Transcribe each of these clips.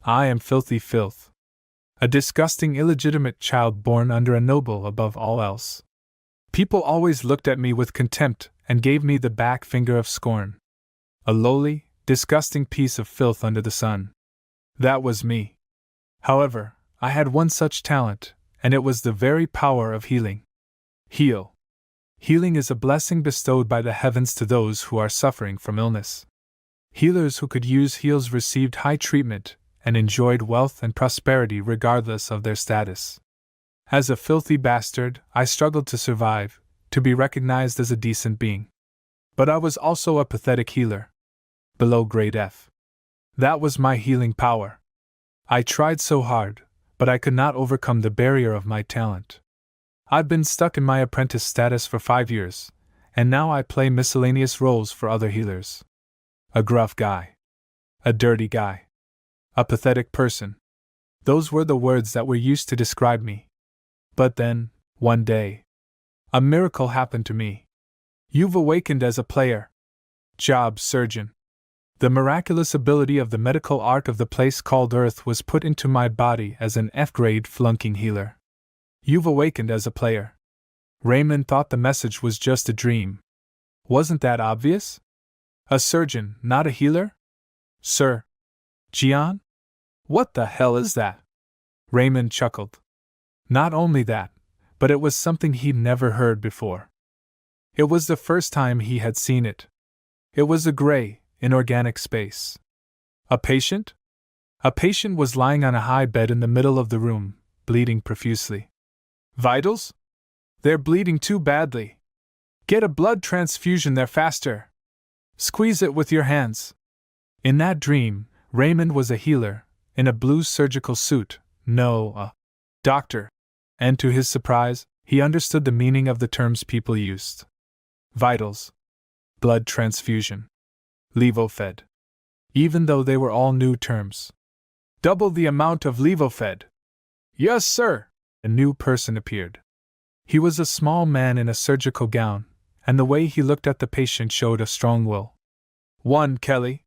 I am filthy filth. A disgusting illegitimate child born under a noble above all else. People always looked at me with contempt and gave me the back finger of scorn. A lowly, disgusting piece of filth under the sun. That was me. However, I had one such talent, and it was the very power of healing. Heal. Healing is a blessing bestowed by the heavens to those who are suffering from illness. Healers who could use heals received high treatment and enjoyed wealth and prosperity regardless of their status. As a filthy bastard, I struggled to survive, to be recognized as a decent being. But I was also a pathetic healer. Below grade F. That was my healing power. I tried so hard, but I could not overcome the barrier of my talent. I've been stuck in my apprentice status for 5 years, and now I play miscellaneous roles for other healers. A gruff guy. A dirty guy. A pathetic person. Those were the words that were used to describe me. But then, one day, a miracle happened to me. You've awakened as a player. Job surgeon. The miraculous ability of the medical art of the place called Earth was put into my body as an F-grade flunking healer. You've awakened as a player. Raymond thought the message was just a dream. Wasn't that obvious? A surgeon, not a healer? Sir. Jian? What the hell is that? Raymond chuckled. Not only that, but it was something he'd never heard before. It was the first time he had seen it. It was a gray, inorganic space. A patient? A patient was lying on a high bed in the middle of the room, bleeding profusely. Vitals? They're bleeding too badly. Get a blood transfusion there faster. Squeeze it with your hands. In that dream, Raymond was a healer, in a blue surgical suit, a doctor, and to his surprise, he understood the meaning of the terms people used. Vitals. Blood transfusion. Levofed. Even though they were all new terms. Double the amount of Levofed. Yes, sir. A new person appeared. He was a small man in a surgical gown, and the way he looked at the patient showed a strong will. 1, Kelly.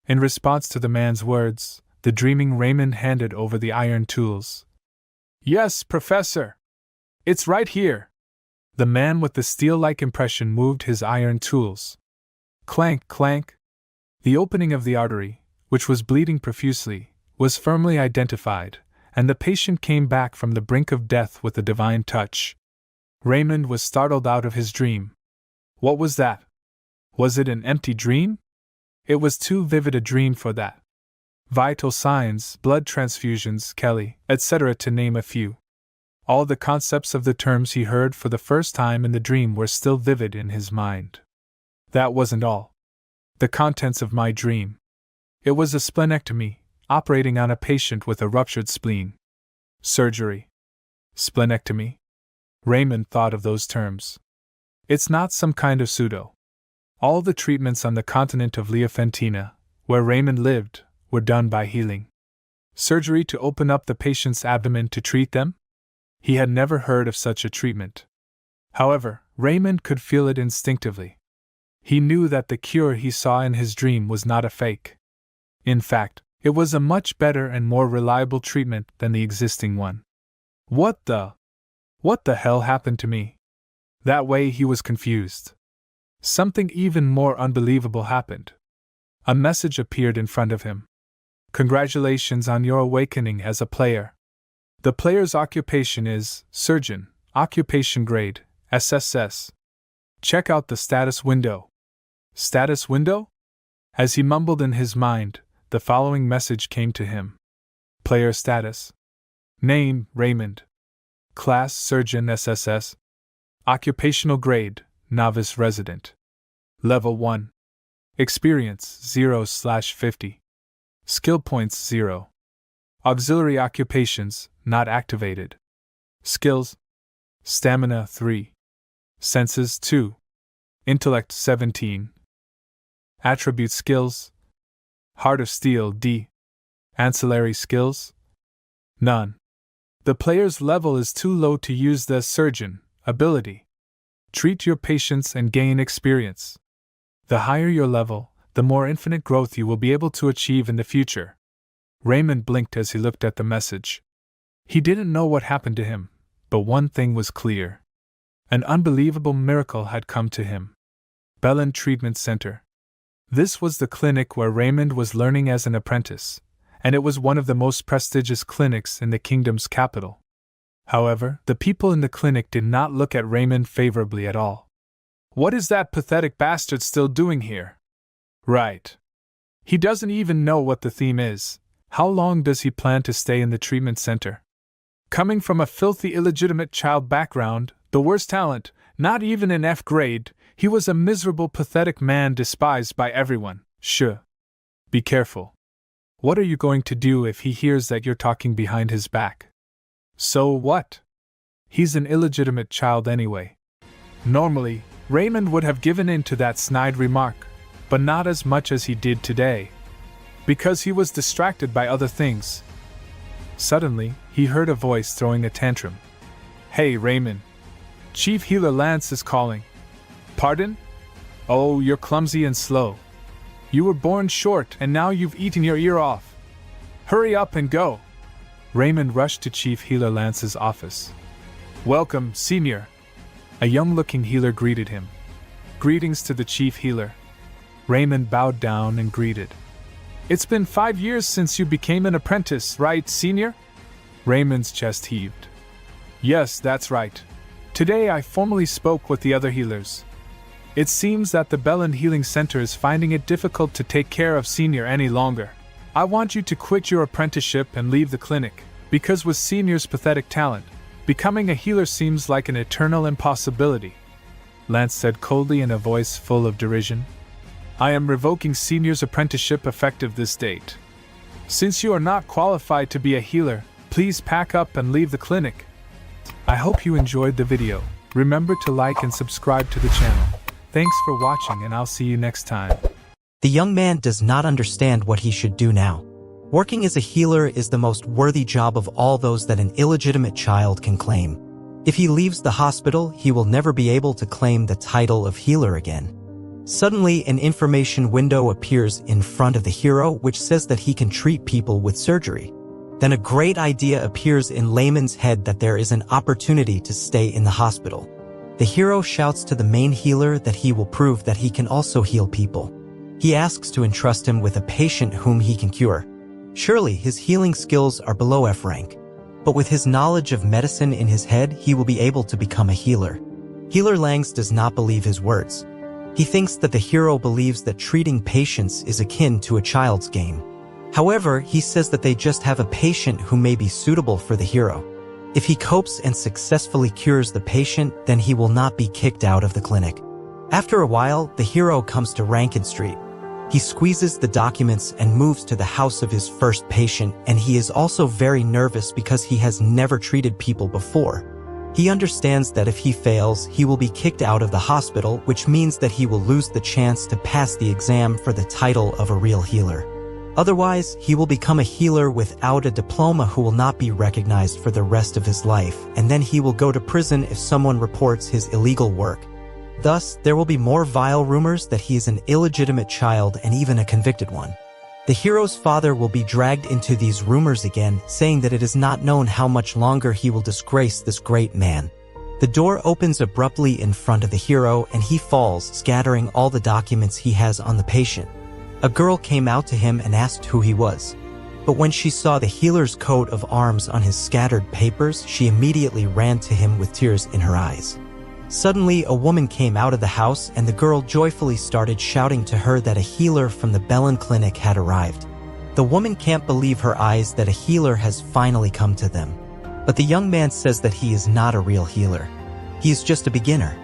In response to the man's words, the dreaming Raymond handed over the iron tools. Yes, Professor. It's right here. The man with the steel-like impression moved his iron tools. Clank, clank. The opening of the artery, which was bleeding profusely, was firmly identified, and the patient came back from the brink of death with a divine touch. Raymond was startled out of his dream. What was that? Was it an empty dream? It was too vivid a dream for that. Vital signs, blood transfusions, Kelly, etc., to name a few. All the concepts of the terms he heard for the first time in the dream were still vivid in his mind. That wasn't all. The contents of my dream. It was a splenectomy, operating on a patient with a ruptured spleen. Surgery. Splenectomy. Raymond thought of those terms. It's not some kind of pseudo. All the treatments on the continent of Leofantina, where Raymond lived, were done by healing. Surgery to open up the patient's abdomen to treat them? He had never heard of such a treatment. However, Raymond could feel it instinctively. He knew that the cure he saw in his dream was not a fake. In fact, it was a much better and more reliable treatment than the existing one. What the hell happened to me? That way he was confused. Something even more unbelievable happened. A message appeared in front of him. Congratulations on your awakening as a player. The player's occupation is Surgeon, Occupation Grade, SSS. Check out the status window. Status window? As he mumbled in his mind, the following message came to him. Player status. Name, Raymond. Class, Surgeon SSS. Occupational grade, Novice Resident. Level 1. Experience 0/50. Skill points 0. Auxiliary occupations, not activated. Skills. Stamina 3. Senses 2. Intellect 17. Attribute skills. Heart of Steel D. Ancillary skills. None. The player's level is too low to use the Surgeon ability. Treat your patients and gain experience. The higher your level, the more infinite growth you will be able to achieve in the future. Raymond blinked as he looked at the message. He didn't know what happened to him, but one thing was clear. An unbelievable miracle had come to him. Bellin Treatment Center. This was the clinic where Raymond was learning as an apprentice, and it was one of the most prestigious clinics in the kingdom's capital. However, the people in the clinic did not look at Raymond favorably at all. What is that pathetic bastard still doing here? Right. He doesn't even know what the theme is. How long does he plan to stay in the treatment center? Coming from a filthy illegitimate child background, the worst talent, not even in F grade, he was a miserable pathetic man despised by everyone. Shh. Be careful. What are you going to do if he hears that you're talking behind his back? So what? He's an illegitimate child anyway. Normally, Raymond would have given in to that snide remark, but not as much as he did today, because he was distracted by other things. Suddenly, he heard a voice throwing a tantrum. Hey, Raymond. Chief Healer Lance is calling. Pardon? Oh, you're clumsy and slow. You were born short and now you've eaten your ear off. Hurry up and go. Raymond rushed to Chief Healer Lance's office. Welcome, Senior. A young-looking healer greeted him. Greetings to the Chief Healer. Raymond bowed down and greeted. It's been 5 years since you became an apprentice, right, Senior? Raymond's chest heaved. Yes, that's right. Today I formally spoke with the other healers. It seems that the Bellin Healing Center is finding it difficult to take care of Senior any longer. I want you to quit your apprenticeship and leave the clinic, because with Senior's pathetic talent, becoming a healer seems like an eternal impossibility. Lance said coldly in a voice full of derision. I am revoking Senior's apprenticeship effective this date. Since you are not qualified to be a healer, please pack up and leave the clinic. I hope you enjoyed the video. Remember to like and subscribe to the channel. Thanks for watching and I'll see you next time. The young man does not understand what he should do now. Working as a healer is the most worthy job of all those that an illegitimate child can claim. If he leaves the hospital, he will never be able to claim the title of healer again. Suddenly, an information window appears in front of the hero which says that he can treat people with surgery. Then a great idea appears in Layman's head that there is an opportunity to stay in the hospital. The hero shouts to the main healer that he will prove that he can also heal people. He asks to entrust him with a patient whom he can cure. Surely his healing skills are below F rank, but with his knowledge of medicine in his head, he will be able to become a healer. Healer Langs does not believe his words. He thinks that the hero believes that treating patients is akin to a child's game. However, he says that they just have a patient who may be suitable for the hero. If he copes and successfully cures the patient, then he will not be kicked out of the clinic. After a while, the hero comes to Rankin Street. He squeezes the documents and moves to the house of his first patient, and he is also very nervous because he has never treated people before. He understands that if he fails, he will be kicked out of the hospital, which means that he will lose the chance to pass the exam for the title of a real healer. Otherwise, he will become a healer without a diploma who will not be recognized for the rest of his life, and then he will go to prison if someone reports his illegal work. Thus, there will be more vile rumors that he is an illegitimate child and even a convicted one. The hero's father will be dragged into these rumors again, saying that it is not known how much longer he will disgrace this great man. The door opens abruptly in front of the hero and he falls, scattering all the documents he has on the patient. A girl came out to him and asked who he was. But when she saw the healer's coat of arms on his scattered papers, she immediately ran to him with tears in her eyes. Suddenly, a woman came out of the house and the girl joyfully started shouting to her that a healer from the Bellin Clinic had arrived. The woman can't believe her eyes that a healer has finally come to them. But the young man says that he is not a real healer. He is just a beginner.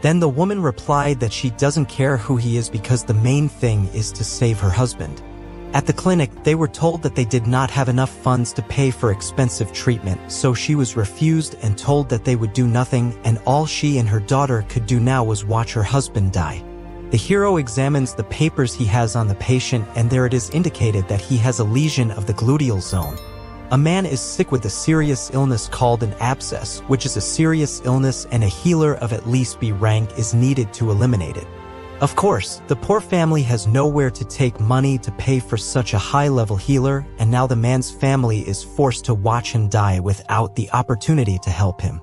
Then the woman replied that she doesn't care who he is because the main thing is to save her husband. At the clinic, they were told that they did not have enough funds to pay for expensive treatment, so she was refused and told that they would do nothing, and all she and her daughter could do now was watch her husband die. The hero examines the papers he has on the patient, and there it is indicated that he has a lesion of the gluteal zone. A man is sick with a serious illness called an abscess, which is a serious illness and a healer of at least B rank is needed to eliminate it. Of course, the poor family has nowhere to take money to pay for such a high-level healer, and now the man's family is forced to watch him die without the opportunity to help him.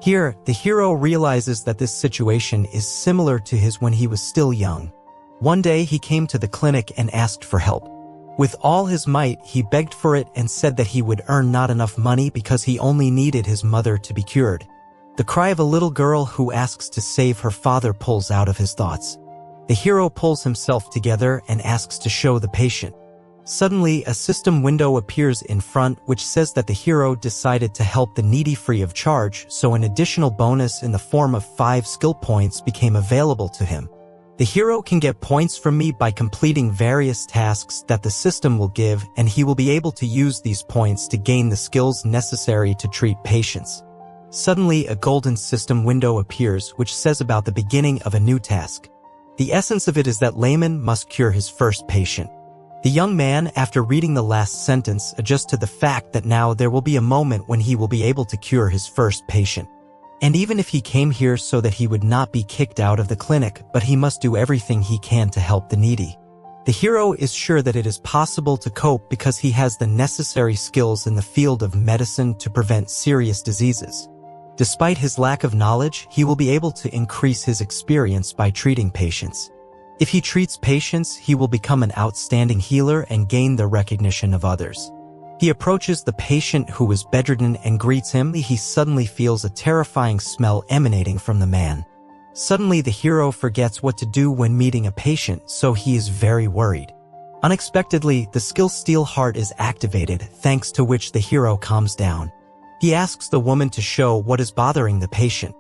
Here, the hero realizes that this situation is similar to his when he was still young. One day, he came to the clinic and asked for help. With all his might, he begged for it and said that he would earn not enough money because he only needed his mother to be cured. The cry of a little girl who asks to save her father pulls out of his thoughts. The hero pulls himself together and asks to show the patient. Suddenly, a system window appears in front which says that the hero decided to help the needy free of charge, so an additional bonus in the form of 5 skill points became available to him. The hero can get points from me by completing various tasks that the system will give, and he will be able to use these points to gain the skills necessary to treat patients. Suddenly, a golden system window appears which says about the beginning of a new task. The essence of it is that Layman must cure his first patient. The young man, after reading the last sentence, adjusts to the fact that now there will be a moment when he will be able to cure his first patient. And even if he came here so that he would not be kicked out of the clinic, but he must do everything he can to help the needy. The hero is sure that it is possible to cope because he has the necessary skills in the field of medicine to prevent serious diseases. Despite his lack of knowledge, he will be able to increase his experience by treating patients. If he treats patients, he will become an outstanding healer and gain the recognition of others. He approaches the patient who is bedridden and greets him. He suddenly feels a terrifying smell emanating from the man. Suddenly, the hero forgets what to do when meeting a patient, so he is very worried. Unexpectedly, the skill Steel Heart is activated, thanks to which the hero calms down. He asks the woman to show what is bothering the patient.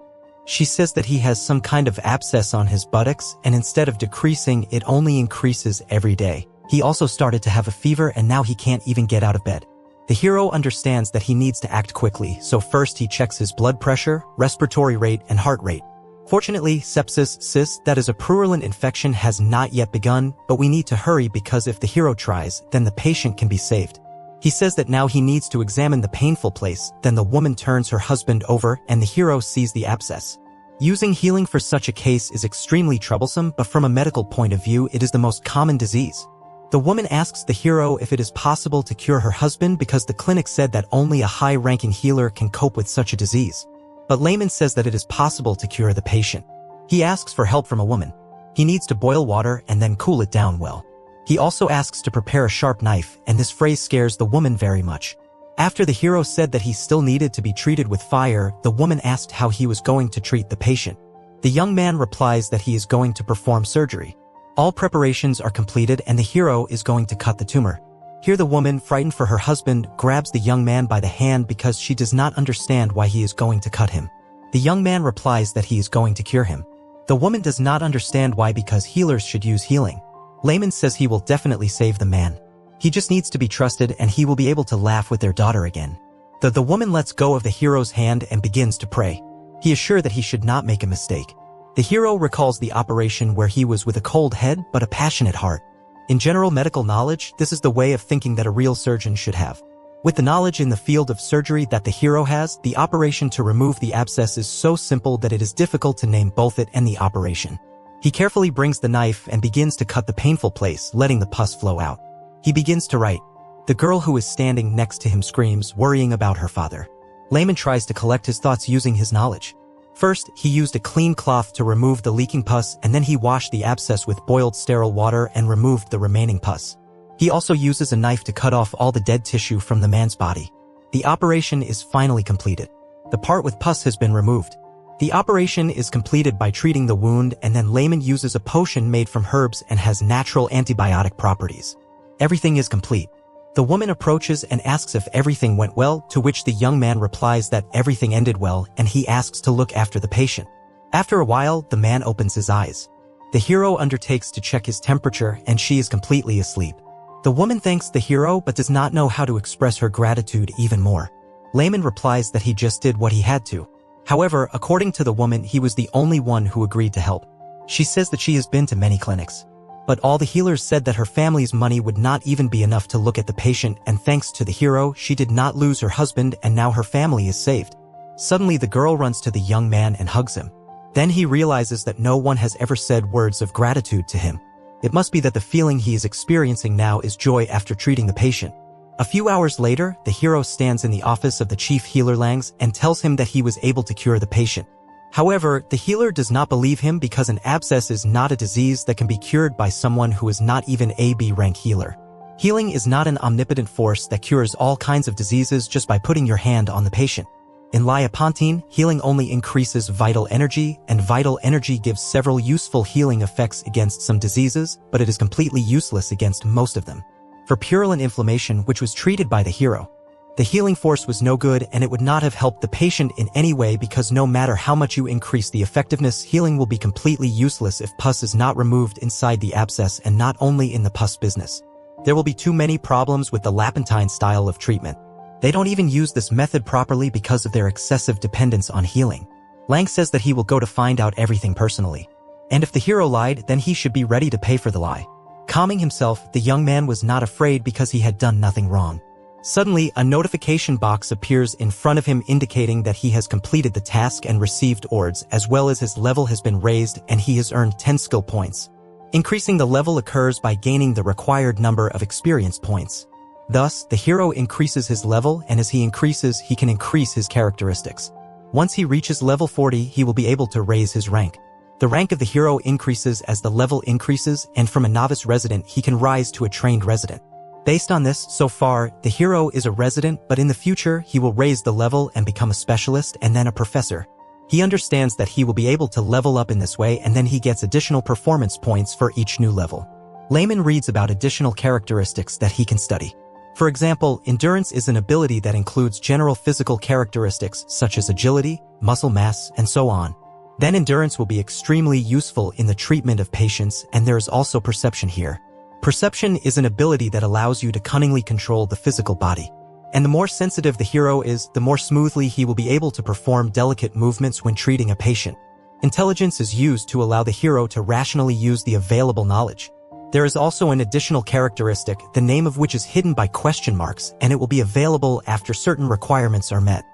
She says that he has some kind of abscess on his buttocks, and instead of decreasing, it only increases every day. He also started to have a fever, and now he can't even get out of bed. The hero understands that he needs to act quickly, so first he checks his blood pressure, respiratory rate, and heart rate. Fortunately, sepsis, that is a purulent infection, has not yet begun, but we need to hurry because if the hero tries, then the patient can be saved. He says that now he needs to examine the painful place, then the woman turns her husband over and the hero sees the abscess. Using healing for such a case is extremely troublesome, but from a medical point of view, it is the most common disease. The woman asks the hero if it is possible to cure her husband because the clinic said that only a high-ranking healer can cope with such a disease. But Layman says that it is possible to cure the patient. He asks for help from a woman. He needs to boil water and then cool it down well. He also asks to prepare a sharp knife, and this phrase scares the woman very much. After the hero said that he still needed to be treated with fire, the woman asked how he was going to treat the patient. The young man replies that he is going to perform surgery. All preparations are completed and the hero is going to cut the tumor. Here the woman, frightened for her husband, grabs the young man by the hand because she does not understand why he is going to cut him. The young man replies that he is going to cure him. The woman does not understand why because healers should use healing. Layman says he will definitely save the man. He just needs to be trusted and he will be able to laugh with their daughter again. The woman lets go of the hero's hand and begins to pray. He is sure that he should not make a mistake. The hero recalls the operation where he was with a cold head but a passionate heart. In general medical knowledge, this is the way of thinking that a real surgeon should have. With the knowledge in the field of surgery that the hero has, the operation to remove the abscess is so simple that it is difficult to name both it and the operation. He carefully brings the knife and begins to cut the painful place, letting the pus flow out. He begins to write. The girl who is standing next to him screams, worrying about her father. Layman tries to collect his thoughts using his knowledge. First, he used a clean cloth to remove the leaking pus, and then he washed the abscess with boiled sterile water and removed the remaining pus. He also uses a knife to cut off all the dead tissue from the man's body. The operation is finally completed. The part with pus has been removed. The operation is completed by treating the wound, and then Layman uses a potion made from herbs and has natural antibiotic properties. Everything is complete. The woman approaches and asks if everything went well, to which the young man replies that everything ended well, and he asks to look after the patient. After a while, the man opens his eyes. The hero undertakes to check his temperature, and she is completely asleep. The woman thanks the hero but does not know how to express her gratitude even more. Layman replies that he just did what he had to. However, according to the woman, he was the only one who agreed to help. She says that she has been to many clinics. But all the healers said that her family's money would not even be enough to look at the patient, and thanks to the hero, she did not lose her husband and now her family is saved. Suddenly the girl runs to the young man and hugs him. Then he realizes that no one has ever said words of gratitude to him. It must be that the feeling he is experiencing now is joy after treating the patient. A few hours later, the hero stands in the office of the chief healer Langs and tells him that he was able to cure the patient. However, the healer does not believe him because an abscess is not a disease that can be cured by someone who is not even a B-rank healer. Healing is not an omnipotent force that cures all kinds of diseases just by putting your hand on the patient. In Liapontine, healing only increases vital energy, and vital energy gives several useful healing effects against some diseases, but it is completely useless against most of them. For purulent inflammation, which was treated by the hero, the healing force was no good and it would not have helped the patient in any way because no matter how much you increase the effectiveness, healing will be completely useless if pus is not removed inside the abscess and not only in the pus business. There will be too many problems with the Liapontine style of treatment. They don't even use this method properly because of their excessive dependence on healing. Lang says that he will go to find out everything personally. And if the hero lied, then he should be ready to pay for the lie. Calming himself, the young man was not afraid because he had done nothing wrong. Suddenly, a notification box appears in front of him indicating that he has completed the task and received ords, as well as his level has been raised and he has earned 10 skill points. Increasing the level occurs by gaining the required number of experience points. Thus, the hero increases his level, and as he increases, he can increase his characteristics. Once he reaches level 40, he will be able to raise his rank. The rank of the hero increases as the level increases, and from a novice resident, he can rise to a trained resident. Based on this, so far, the hero is a resident, but in the future, he will raise the level and become a specialist and then a professor. He understands that he will be able to level up in this way, and then he gets additional performance points for each new level. Layman reads about additional characteristics that he can study. For example, endurance is an ability that includes general physical characteristics such as agility, muscle mass, and so on. Then endurance will be extremely useful in the treatment of patients, and there is also perception here. Perception is an ability that allows you to cunningly control the physical body. And the more sensitive the hero is, the more smoothly he will be able to perform delicate movements when treating a patient. Intelligence is used to allow the hero to rationally use the available knowledge. There is also an additional characteristic, the name of which is hidden by question marks, and it will be available after certain requirements are met.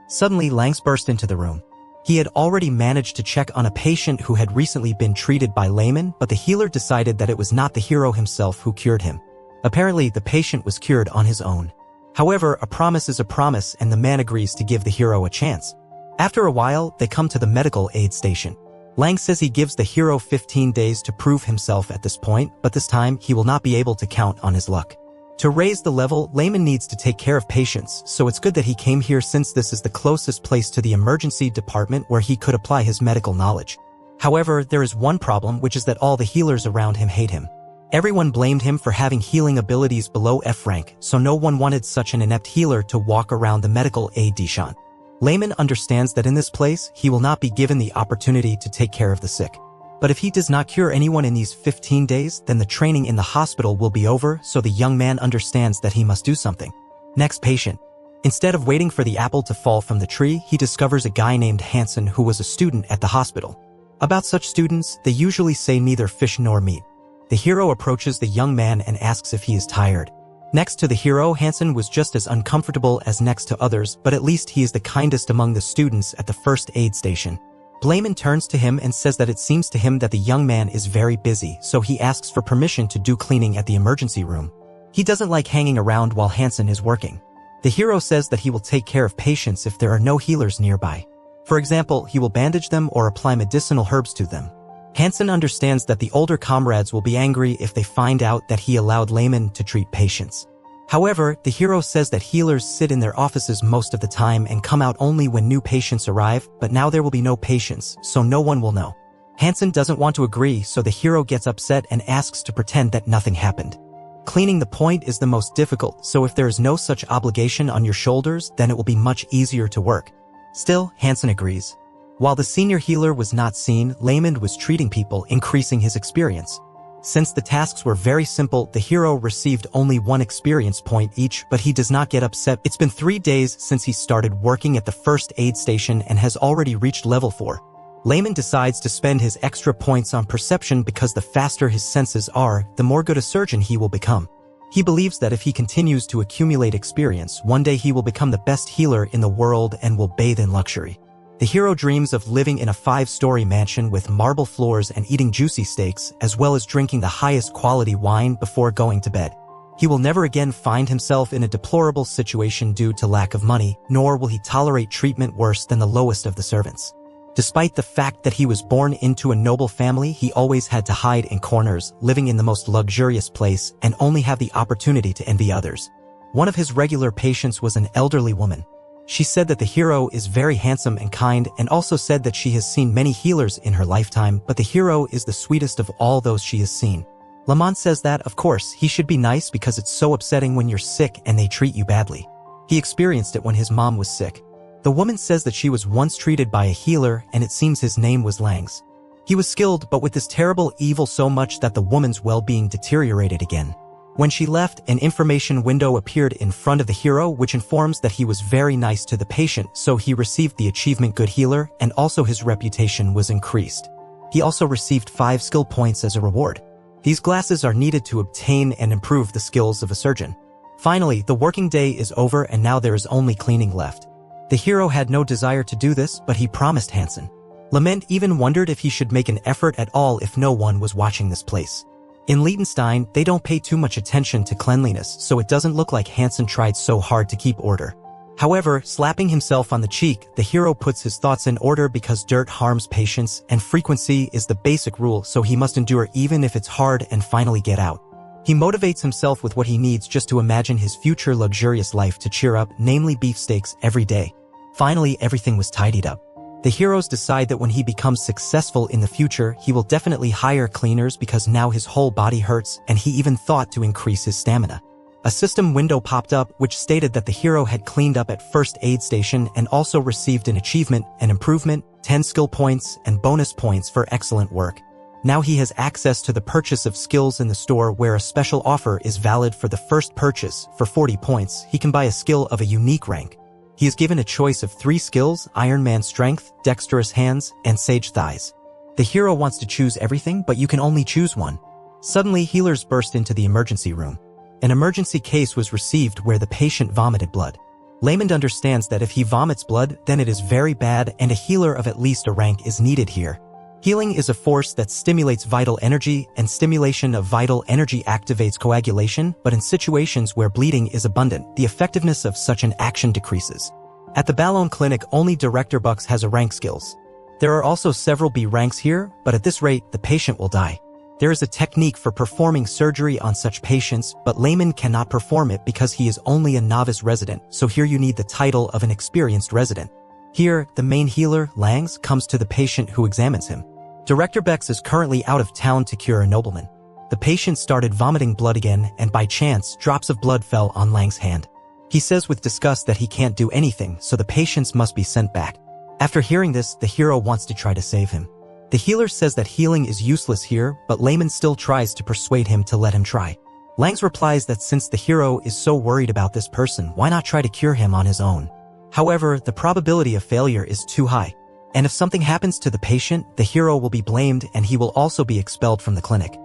Suddenly, Langs burst into the room. He had already managed to check on a patient who had recently been treated by Layman, but the healer decided that it was not the hero himself who cured him. Apparently, the patient was cured on his own. However, a promise is a promise, and the man agrees to give the hero a chance. After a while, they come to the medical aid station. Lang says he gives the hero 15 days to prove himself at this point, but this time he will not be able to count on his luck. To raise the level, Layman needs to take care of patients, so it's good that he came here since this is the closest place to the emergency department where he could apply his medical knowledge. However, there is one problem, which is that all the healers around him hate him. Everyone blamed him for having healing abilities below F rank, so no one wanted such an inept healer to walk around the medical aid station. Layman understands that in this place, he will not be given the opportunity to take care of the sick. But if he does not cure anyone in these 15 days, then the training in the hospital will be over, so the young man understands that he must do something. Next patient. Instead of waiting for the apple to fall from the tree, he discovers a guy named Hansen who was a student at the hospital. About such students, they usually say neither fish nor meat. The hero approaches the young man and asks if he is tired. Next to the hero, Hansen was just as uncomfortable as next to others, but at least he is the kindest among the students at the first aid station. Layman turns to him and says that it seems to him that the young man is very busy, so he asks for permission to do cleaning at the emergency room. He doesn't like hanging around while Hansen is working. The hero says that he will take care of patients if there are no healers nearby. For example, he will bandage them or apply medicinal herbs to them. Hansen understands that the older comrades will be angry if they find out that he allowed Layman to treat patients. However, the hero says that healers sit in their offices most of the time and come out only when new patients arrive, but now there will be no patients, so no one will know. Hansen doesn't want to agree, so the hero gets upset and asks to pretend that nothing happened. Cleaning the point is the most difficult, so if there is no such obligation on your shoulders, then it will be much easier to work. Still, Hansen agrees. While the senior healer was not seen, Layman was treating people, increasing his experience. Since the tasks were very simple, the hero received only 1 experience point each, but he does not get upset. It's been 3 days since he started working at the first aid station and has already reached level 4. Layman decides to spend his extra points on perception because the faster his senses are, the more good a surgeon he will become. He believes that if he continues to accumulate experience, one day he will become the best healer in the world and will bathe in luxury. The hero dreams of living in a 5-story mansion with marble floors and eating juicy steaks, as well as drinking the highest quality wine before going to bed. He will never again find himself in a deplorable situation due to lack of money, nor will he tolerate treatment worse than the lowest of the servants. Despite the fact that he was born into a noble family, he always had to hide in corners, living in the most luxurious place, and only have the opportunity to envy others. One of his regular patients was an elderly woman. She said that the hero is very handsome and kind, and also said that she has seen many healers in her lifetime, but the hero is the sweetest of all those she has seen. Lamont says that, of course, he should be nice because it's so upsetting when you're sick and they treat you badly. He experienced it when his mom was sick. The woman says that she was once treated by a healer, and it seems his name was Langs. He was skilled, but with this terrible evil so much that the woman's well-being deteriorated again. When she left, an information window appeared in front of the hero which informs that he was very nice to the patient, so he received the achievement Good Healer, and also his reputation was increased. He also received 5 skill points as a reward. These glasses are needed to obtain and improve the skills of a surgeon. Finally, the working day is over and now there is only cleaning left. The hero had no desire to do this, but he promised Hansen. Lament even wondered if he should make an effort at all if no one was watching this place. In Liechtenstein, they don't pay too much attention to cleanliness, so it doesn't look like Hansen tried so hard to keep order. However, slapping himself on the cheek, the hero puts his thoughts in order because dirt harms patients, and frequency is the basic rule, so he must endure even if it's hard and finally get out. He motivates himself with what he needs just to imagine his future luxurious life to cheer up, namely beefsteaks every day. Finally, everything was tidied up. The heroes decide that when he becomes successful in the future, he will definitely hire cleaners because now his whole body hurts, and he even thought to increase his stamina. A system window popped up which stated that the hero had cleaned up at first aid station and also received an achievement, an improvement, 10 skill points, and bonus points for excellent work. Now he has access to the purchase of skills in the store where a special offer is valid for the first purchase. For 40 points, he can buy a skill of a unique rank. He is given a choice of 3 skills: Iron Man Strength, Dexterous Hands, and Sage Thighs. The hero wants to choose everything, but you can only choose one. Suddenly, healers burst into the emergency room. An emergency case was received where the patient vomited blood. Layman understands that if he vomits blood, then it is very bad and a healer of at least a rank is needed here. Healing is a force that stimulates vital energy, and stimulation of vital energy activates coagulation, but in situations where bleeding is abundant, the effectiveness of such an action decreases. At the Ballon Clinic, only Director Bucks has a rank skills. There are also several B ranks here, but at this rate, the patient will die. There is a technique for performing surgery on such patients, but Layman cannot perform it because he is only a novice resident, so here you need the title of an experienced resident. Here, the main healer, Langs, comes to the patient who examines him. Director Bex is currently out of town to cure a nobleman. The patient started vomiting blood again, and by chance, drops of blood fell on Lang's hand. He says with disgust that he can't do anything, so the patients must be sent back. After hearing this, the hero wants to try to save him. The healer says that healing is useless here, but Layman still tries to persuade him to let him try. Langs replies that since the hero is so worried about this person, why not try to cure him on his own? However, the probability of failure is too high. And if something happens to the patient, the hero will be blamed and he will also be expelled from the clinic.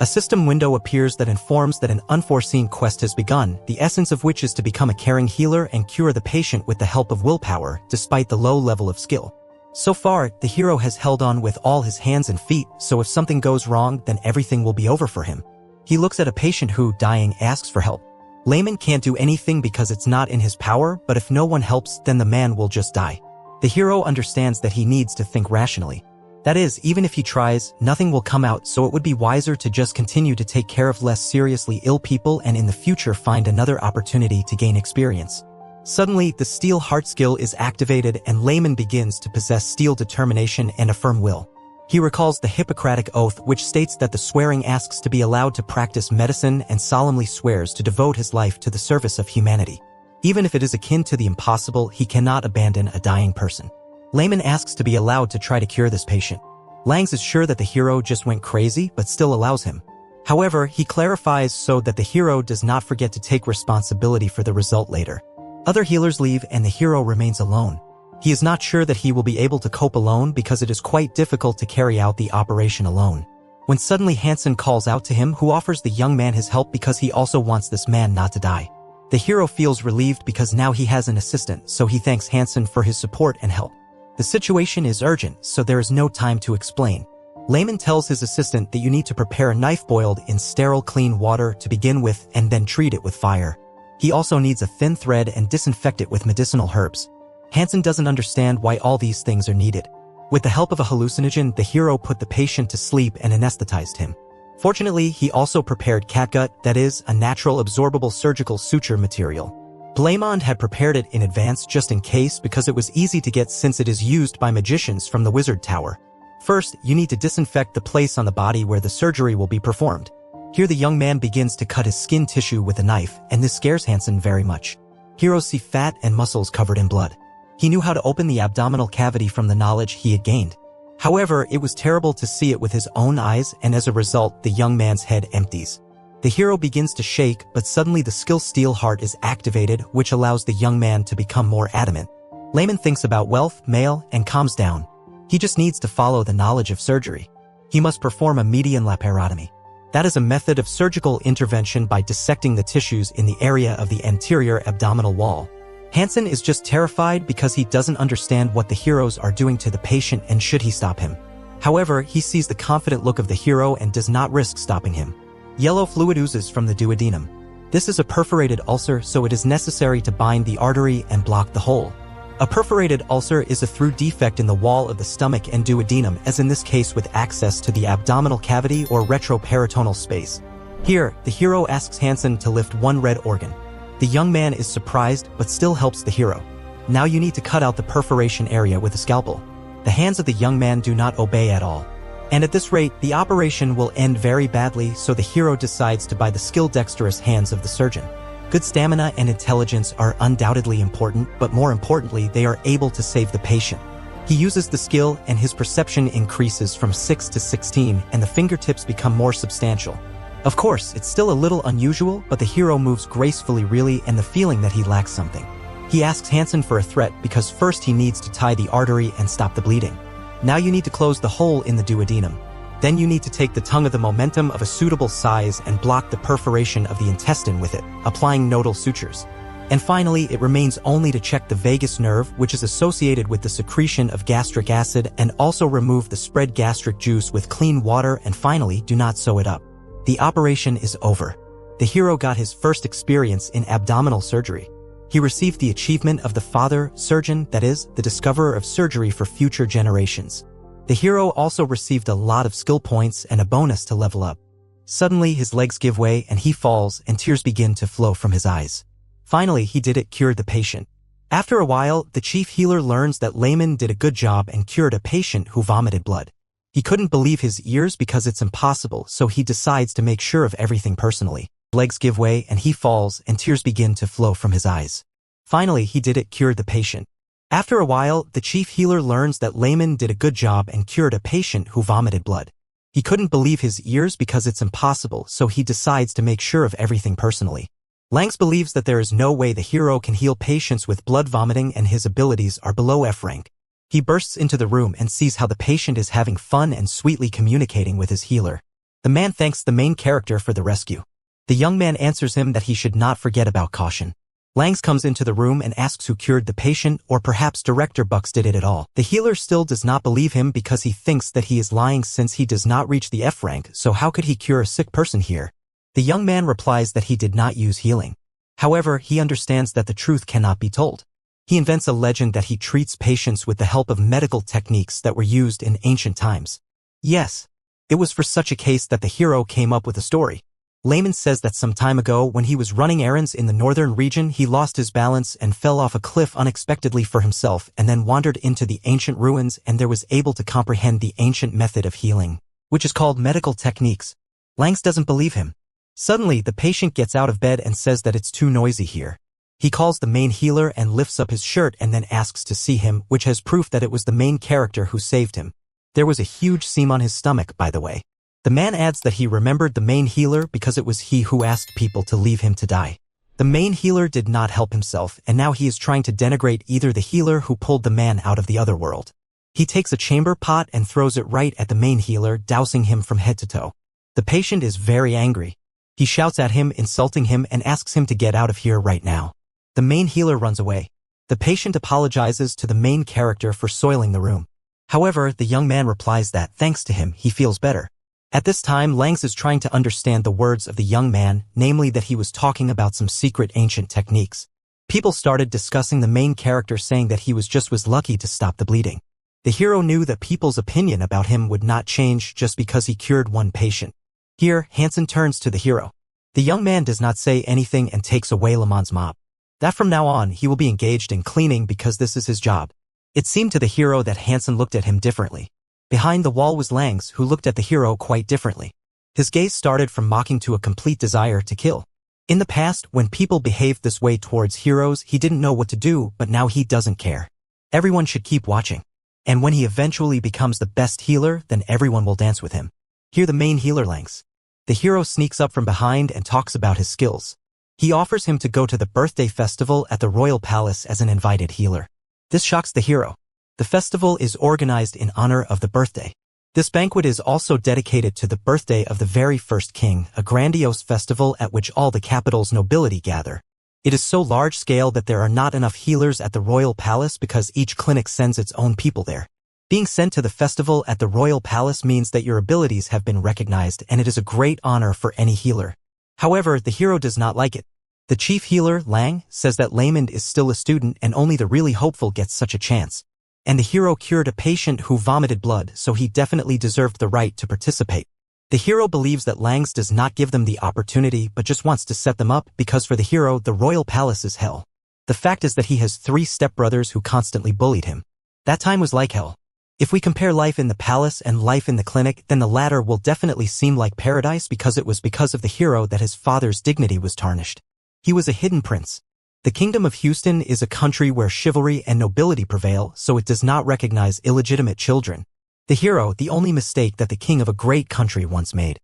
A system window appears that informs that an unforeseen quest has begun, the essence of which is to become a caring healer and cure the patient with the help of willpower, despite the low level of skill. So far, the hero has held on with all his hands and feet, so if something goes wrong, then everything will be over for him. He looks at a patient who, dying, asks for help. Layman can't do anything because it's not in his power, but if no one helps, then the man will just die. The hero understands that he needs to think rationally. That is, even if he tries, nothing will come out, so it would be wiser to just continue to take care of less seriously ill people and in the future find another opportunity to gain experience. Suddenly, the Steel Heart skill is activated and Layman begins to possess steel determination and a firm will. He recalls the Hippocratic Oath, which states that the swearing asks to be allowed to practice medicine and solemnly swears to devote his life to the service of humanity. Even if it is akin to the impossible, he cannot abandon a dying person. Layman asks to be allowed to try to cure this patient. Langs is sure that the hero just went crazy, but still allows him. However, he clarifies so that the hero does not forget to take responsibility for the result later. Other healers leave and the hero remains alone. He is not sure that he will be able to cope alone because it is quite difficult to carry out the operation alone. When suddenly Hansen calls out to him, who offers the young man his help because he also wants this man not to die. The hero feels relieved because now he has an assistant, so he thanks Hansen for his support and help. The situation is urgent, so there is no time to explain. Layman tells his assistant that you need to prepare a knife boiled in sterile clean water to begin with and then treat it with fire. He also needs a thin thread and disinfect it with medicinal herbs. Hansen doesn't understand why all these things are needed. With the help of a hallucinogen, the hero put the patient to sleep and anesthetized him. Fortunately, he also prepared catgut, that is, a natural absorbable surgical suture material. Blamond had prepared it in advance just in case because it was easy to get since it is used by magicians from the wizard tower. First, you need to disinfect the place on the body where the surgery will be performed. Here the young man begins to cut his skin tissue with a knife, and this scares Hansen very much. Heroes see fat and muscles covered in blood. He knew how to open the abdominal cavity from the knowledge he had gained. However, it was terrible to see it with his own eyes, and as a result, the young man's head empties. The hero begins to shake, but suddenly the skill steel heart is activated, which allows the young man to become more adamant. Layman thinks about wealth, mail, and calms down. He just needs to follow the knowledge of surgery. He must perform a median laparotomy. That is a method of surgical intervention by dissecting the tissues in the area of the anterior abdominal wall. Hansen is just terrified because he doesn't understand what the heroes are doing to the patient and should he stop him. However, he sees the confident look of the hero and does not risk stopping him. Yellow fluid oozes from the duodenum. This is a perforated ulcer, so it is necessary to bind the artery and block the hole. A perforated ulcer is a through defect in the wall of the stomach and duodenum, as in this case with access to the abdominal cavity or retroperitoneal space. Here, the hero asks Hansen to lift one red organ. The young man is surprised but still helps the hero. Now you need to cut out the perforation area with a scalpel. The hands of the young man do not obey at all. And at this rate, the operation will end very badly, so the hero decides to buy the skill-dexterous hands of the surgeon. Good stamina and intelligence are undoubtedly important, but more importantly, they are able to save the patient. He uses the skill and his perception increases from 6 to 16 and the fingertips become more substantial. Of course, it's still a little unusual, but the hero moves gracefully really and the feeling that he lacks something. He asks Hansen for a threat because first he needs to tie the artery and stop the bleeding. Now you need to close the hole in the duodenum. Then you need to take the tongue of the momentum of a suitable size and block the perforation of the intestine with it, applying nodal sutures. And finally, it remains only to check the vagus nerve, which is associated with the secretion of gastric acid, and also remove the spread gastric juice with clean water, and finally, do not sew it up. The operation is over. The hero got his first experience in abdominal surgery. He received the achievement of the father surgeon, that is, the discoverer of surgery for future generations. The hero also received a lot of skill points and a bonus to level up. Suddenly, his legs give way and he falls and tears begin to flow from his eyes. Finally, he did it, cured the patient. After a while, the chief healer learns that Layman did a good job and cured a patient who vomited blood. He couldn't believe his ears because it's impossible, so he decides to make sure of everything personally. Legs give way and he falls and tears begin to flow from his eyes. Finally, he did it, cured the patient. After a while, the chief healer learns that Layman did a good job and cured a patient who vomited blood. He couldn't believe his ears because it's impossible, so he decides to make sure of everything personally. Langs believes that there is no way the hero can heal patients with blood vomiting and his abilities are below F rank. He bursts into the room and sees how the patient is having fun and sweetly communicating with his healer. The man thanks the main character for the rescue. The young man answers him that he should not forget about caution. Langs comes into the room and asks who cured the patient, or perhaps Director Bucks did it at all. The healer still does not believe him because he thinks that he is lying since he does not reach the F rank, so how could he cure a sick person here? The young man replies that he did not use healing. However, he understands that the truth cannot be told. He invents a legend that he treats patients with the help of medical techniques that were used in ancient times. Yes, it was for such a case that the hero came up with a story. Layman says that some time ago when he was running errands in the northern region he lost his balance and fell off a cliff unexpectedly for himself and then wandered into the ancient ruins and there was able to comprehend the ancient method of healing, which is called medical techniques. Langs doesn't believe him. Suddenly the patient gets out of bed and says that it's too noisy here. He calls the main healer and lifts up his shirt and then asks to see him, which has proof that it was the main character who saved him. There was a huge seam on his stomach, by the way. The man adds that he remembered the main healer because it was he who asked people to leave him to die. The main healer did not help himself and now he is trying to denigrate either the healer who pulled the man out of the other world. He takes a chamber pot and throws it right at the main healer, dousing him from head to toe. The patient is very angry. He shouts at him, insulting him and asks him to get out of here right now. The main healer runs away. The patient apologizes to the main character for soiling the room. However, the young man replies that, thanks to him, he feels better. At this time, Langs is trying to understand the words of the young man, namely that he was talking about some secret ancient techniques. People started discussing the main character saying that he was lucky to stop the bleeding. The hero knew that people's opinion about him would not change just because he cured one patient. Here, Hansen turns to the hero. The young man does not say anything and takes away Lamon's mop. That from now on, he will be engaged in cleaning because this is his job. It seemed to the hero that Hansen looked at him differently. Behind the wall was Langs, who looked at the hero quite differently. His gaze started from mocking to a complete desire to kill. In the past, when people behaved this way towards heroes, he didn't know what to do, but now he doesn't care. Everyone should keep watching. And when he eventually becomes the best healer, then everyone will dance with him. Hear the main healer Langs. The hero sneaks up from behind and talks about his skills. He offers him to go to the birthday festival at the royal palace as an invited healer. This shocks the hero. The festival is organized in honor of the birthday. This banquet is also dedicated to the birthday of the very first king, a grandiose festival at which all the capital's nobility gather. It is so large-scale that there are not enough healers at the royal palace because each clinic sends its own people there. Being sent to the festival at the royal palace means that your abilities have been recognized, and it is a great honor for any healer. However, the hero does not like it. The chief healer, Lang, says that Lamond is still a student and only the really hopeful gets such a chance. And the hero cured a patient who vomited blood, so he definitely deserved the right to participate. The hero believes that Langs does not give them the opportunity but just wants to set them up because for the hero, the royal palace is hell. The fact is that he has 3 stepbrothers who constantly bullied him. That time was like hell. If we compare life in the palace and life in the clinic, then the latter will definitely seem like paradise because it was because of the hero that his father's dignity was tarnished. He was a hidden prince. The Kingdom of Houston is a country where chivalry and nobility prevail, so it does not recognize illegitimate children. The hero, the only mistake that the king of a great country once made.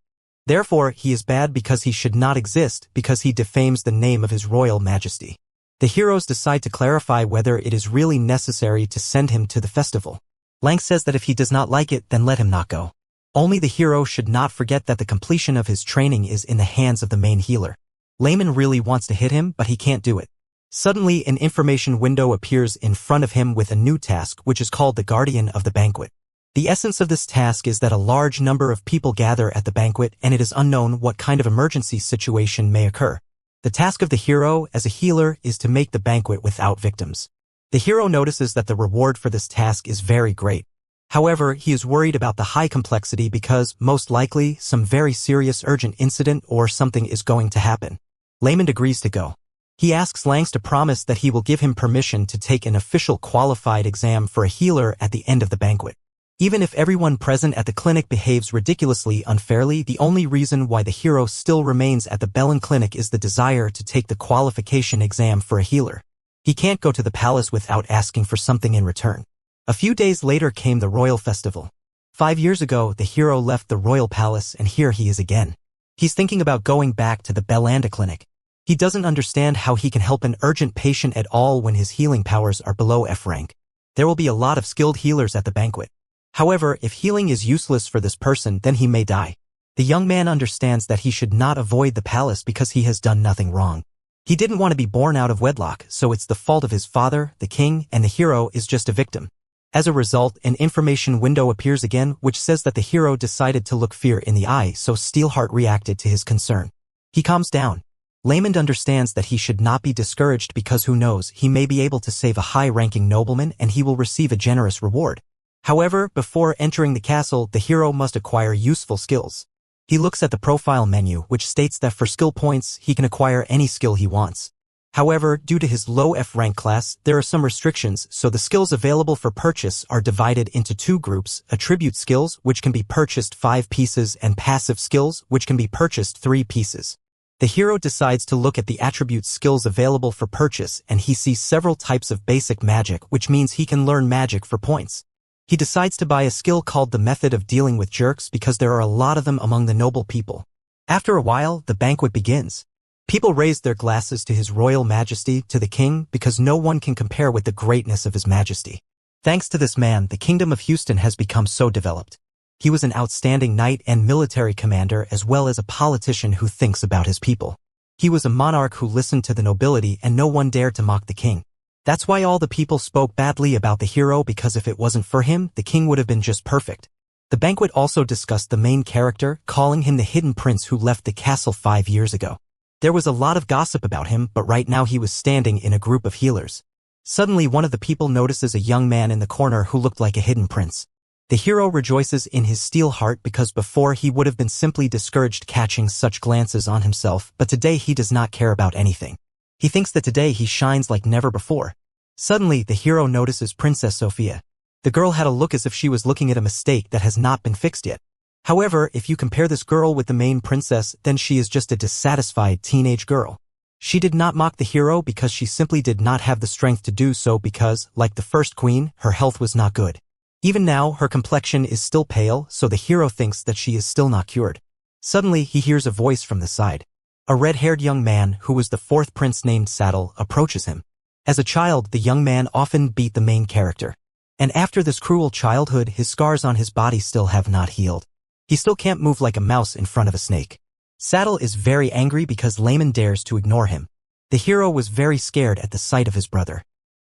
Therefore, he is bad because he should not exist because he defames the name of his royal majesty. The heroes decide to clarify whether it is really necessary to send him to the festival. Lang says that if he does not like it, then let him not go. Only the hero should not forget that the completion of his training is in the hands of the main healer. Layman really wants to hit him, but he can't do it. Suddenly, an information window appears in front of him with a new task which is called the Guardian of the Banquet. The essence of this task is that a large number of people gather at the banquet and it is unknown what kind of emergency situation may occur. The task of the hero, as a healer, is to make the banquet without victims. The hero notices that the reward for this task is very great. However, he is worried about the high complexity because, most likely, some very serious urgent incident or something is going to happen. Layman agrees to go. He asks Langs to promise that he will give him permission to take an official qualified exam for a healer at the end of the banquet. Even if everyone present at the clinic behaves ridiculously unfairly, the only reason why the hero still remains at the Bellin clinic is the desire to take the qualification exam for a healer. He can't go to the palace without asking for something in return. A few days later came the royal festival. 5 years ago, the hero left the royal palace and here he is again. He's thinking about going back to the Bellanda clinic. He doesn't understand how he can help an urgent patient at all when his healing powers are below F rank. There will be a lot of skilled healers at the banquet. However, if healing is useless for this person, then he may die. The young man understands that he should not avoid the palace because he has done nothing wrong. He didn't want to be born out of wedlock, so it's the fault of his father, the king, and the hero is just a victim. As a result, an information window appears again which says that the hero decided to look fear in the eye, so Steelheart reacted to his concern. He calms down. Lamond understands that he should not be discouraged because who knows, he may be able to save a high-ranking nobleman and he will receive a generous reward. However, before entering the castle, the hero must acquire useful skills. He looks at the profile menu which states that for skill points, he can acquire any skill he wants. However, due to his low F rank class, there are some restrictions, so the skills available for purchase are divided into 2 groups, attribute skills which can be purchased 5 pieces and passive skills which can be purchased 3 pieces. The hero decides to look at the attribute skills available for purchase and he sees several types of basic magic which means he can learn magic for points. He decides to buy a skill called the method of dealing with jerks because there are a lot of them among the noble people. After a while, the banquet begins. People raise their glasses to his royal majesty, to the king, because no one can compare with the greatness of his majesty. Thanks to this man, the Kingdom of Houston has become so developed. He was an outstanding knight and military commander as well as a politician who thinks about his people. He was a monarch who listened to the nobility and no one dared to mock the king. That's why all the people spoke badly about the hero, because if it wasn't for him, the king would have been just perfect. The banquet also discussed the main character, calling him the hidden prince who left the castle 5 years ago. There was a lot of gossip about him, but right now he was standing in a group of healers. Suddenly one of the people notices a young man in the corner who looked like a hidden prince. The hero rejoices in his steel heart because before he would have been simply discouraged catching such glances on himself, but today he does not care about anything. He thinks that today he shines like never before. Suddenly, the hero notices Princess Sophia. The girl had a look as if she was looking at a mistake that has not been fixed yet. However, if you compare this girl with the main princess, then she is just a dissatisfied teenage girl. She did not mock the hero because she simply did not have the strength to do so because, like the first queen, her health was not good. Even now, her complexion is still pale, so the hero thinks that she is still not cured. Suddenly, he hears a voice from the side. A red-haired young man, who was the fourth prince named Saddle, approaches him. As a child, the young man often beat the main character. And after this cruel childhood, his scars on his body still have not healed. He still can't move like a mouse in front of a snake. Saddle is very angry because Layman dares to ignore him. The hero was very scared at the sight of his brother.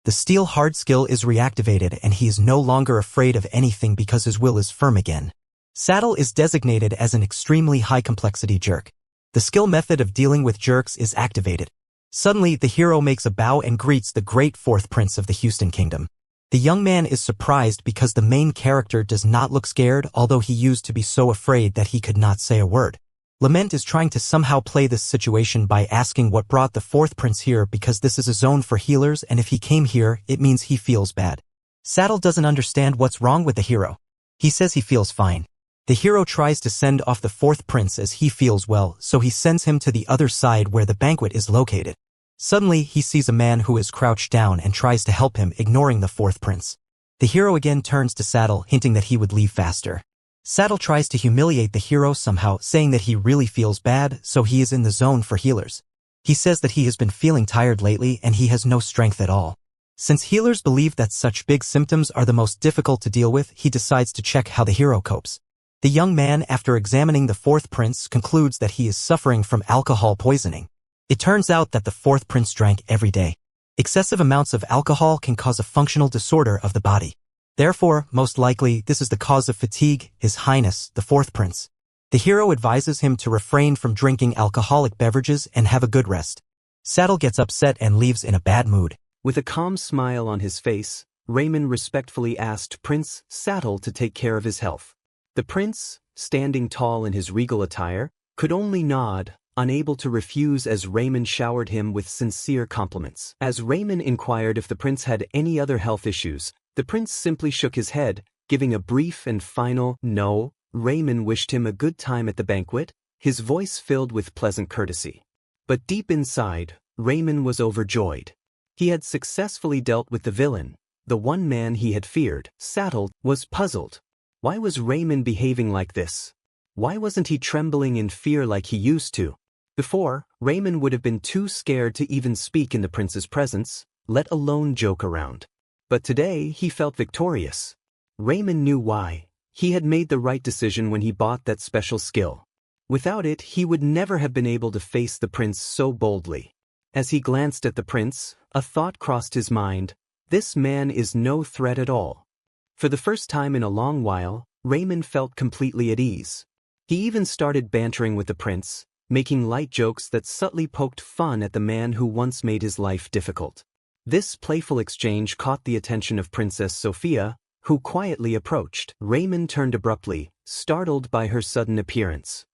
The steel hard skill is reactivated and he is no longer afraid of anything because his will is firm again. Saddle is designated as an extremely high-complexity jerk. The skill method of dealing with jerks is activated. Suddenly, the hero makes a bow and greets the great fourth prince of the Houston Kingdom. The young man is surprised because the main character does not look scared, although he used to be so afraid that he could not say a word. Lament is trying to somehow play this situation by asking what brought the fourth prince here because this is a zone for healers and if he came here, it means he feels bad. Saddle doesn't understand what's wrong with the hero. He says he feels fine. The hero tries to send off the fourth prince as he feels well, so he sends him to the other side where the banquet is located. Suddenly, he sees a man who is crouched down and tries to help him, ignoring the fourth prince. The hero again turns to Saddle, hinting that he would leave faster. Saddle tries to humiliate the hero somehow, saying that he really feels bad, so he is in the zone for healers. He says that he has been feeling tired lately and he has no strength at all. Since healers believe that such big symptoms are the most difficult to deal with, he decides to check how the hero copes. The young man, after examining the fourth prince, concludes that he is suffering from alcohol poisoning. It turns out that the fourth prince drank every day. Excessive amounts of alcohol can cause a functional disorder of the body. Therefore, most likely, this is the cause of fatigue, His Highness, the fourth prince. The hero advises him to refrain from drinking alcoholic beverages and have a good rest. Saddle gets upset and leaves in a bad mood. With a calm smile on his face, Raymond respectfully asked Prince Saddle to take care of his health. The prince, standing tall in his regal attire, could only nod, unable to refuse as Raymond showered him with sincere compliments. As Raymond inquired if the prince had any other health issues, the prince simply shook his head, giving a brief and final no. Raymond wished him a good time at the banquet, his voice filled with pleasant courtesy. But deep inside, Raymond was overjoyed. He had successfully dealt with the villain, the one man he had feared. Saddle was puzzled. Why was Raymond behaving like this? Why wasn't he trembling in fear like he used to? Before, Raymond would have been too scared to even speak in the prince's presence, let alone joke around. But today he felt victorious. Raymond knew why. He had made the right decision when he bought that special skill. Without it, he would never have been able to face the prince so boldly. As he glanced at the prince, a thought crossed his mind. This man is no threat at all. For the first time in a long while, Raymond felt completely at ease. He even started bantering with the prince, making light jokes that subtly poked fun at the man who once made his life difficult. This playful exchange caught the attention of Princess Sophia, who quietly approached. Raymond turned abruptly, startled by her sudden appearance.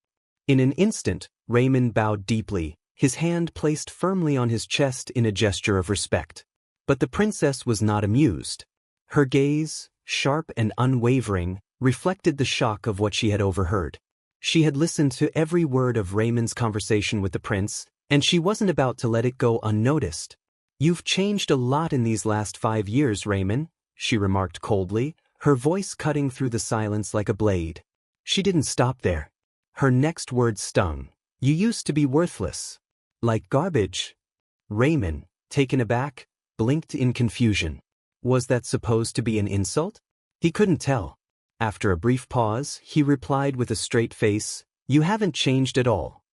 In an instant, Raymond bowed deeply, his hand placed firmly on his chest in a gesture of respect. But the princess was not amused. Her gaze, sharp and unwavering, reflected the shock of what she had overheard. She had listened to every word of Raymond's conversation with the prince, and she wasn't about to let it go unnoticed. "You've changed a lot in these last 5 years, Raymond," she remarked coldly, her voice cutting through the silence like a blade. She didn't stop there. Her next word stung. "You used to be worthless. Like garbage." Raymond, taken aback, blinked in confusion. Was that supposed to be an insult? He couldn't tell. After a brief pause, he replied with a straight face, "You haven't changed at all."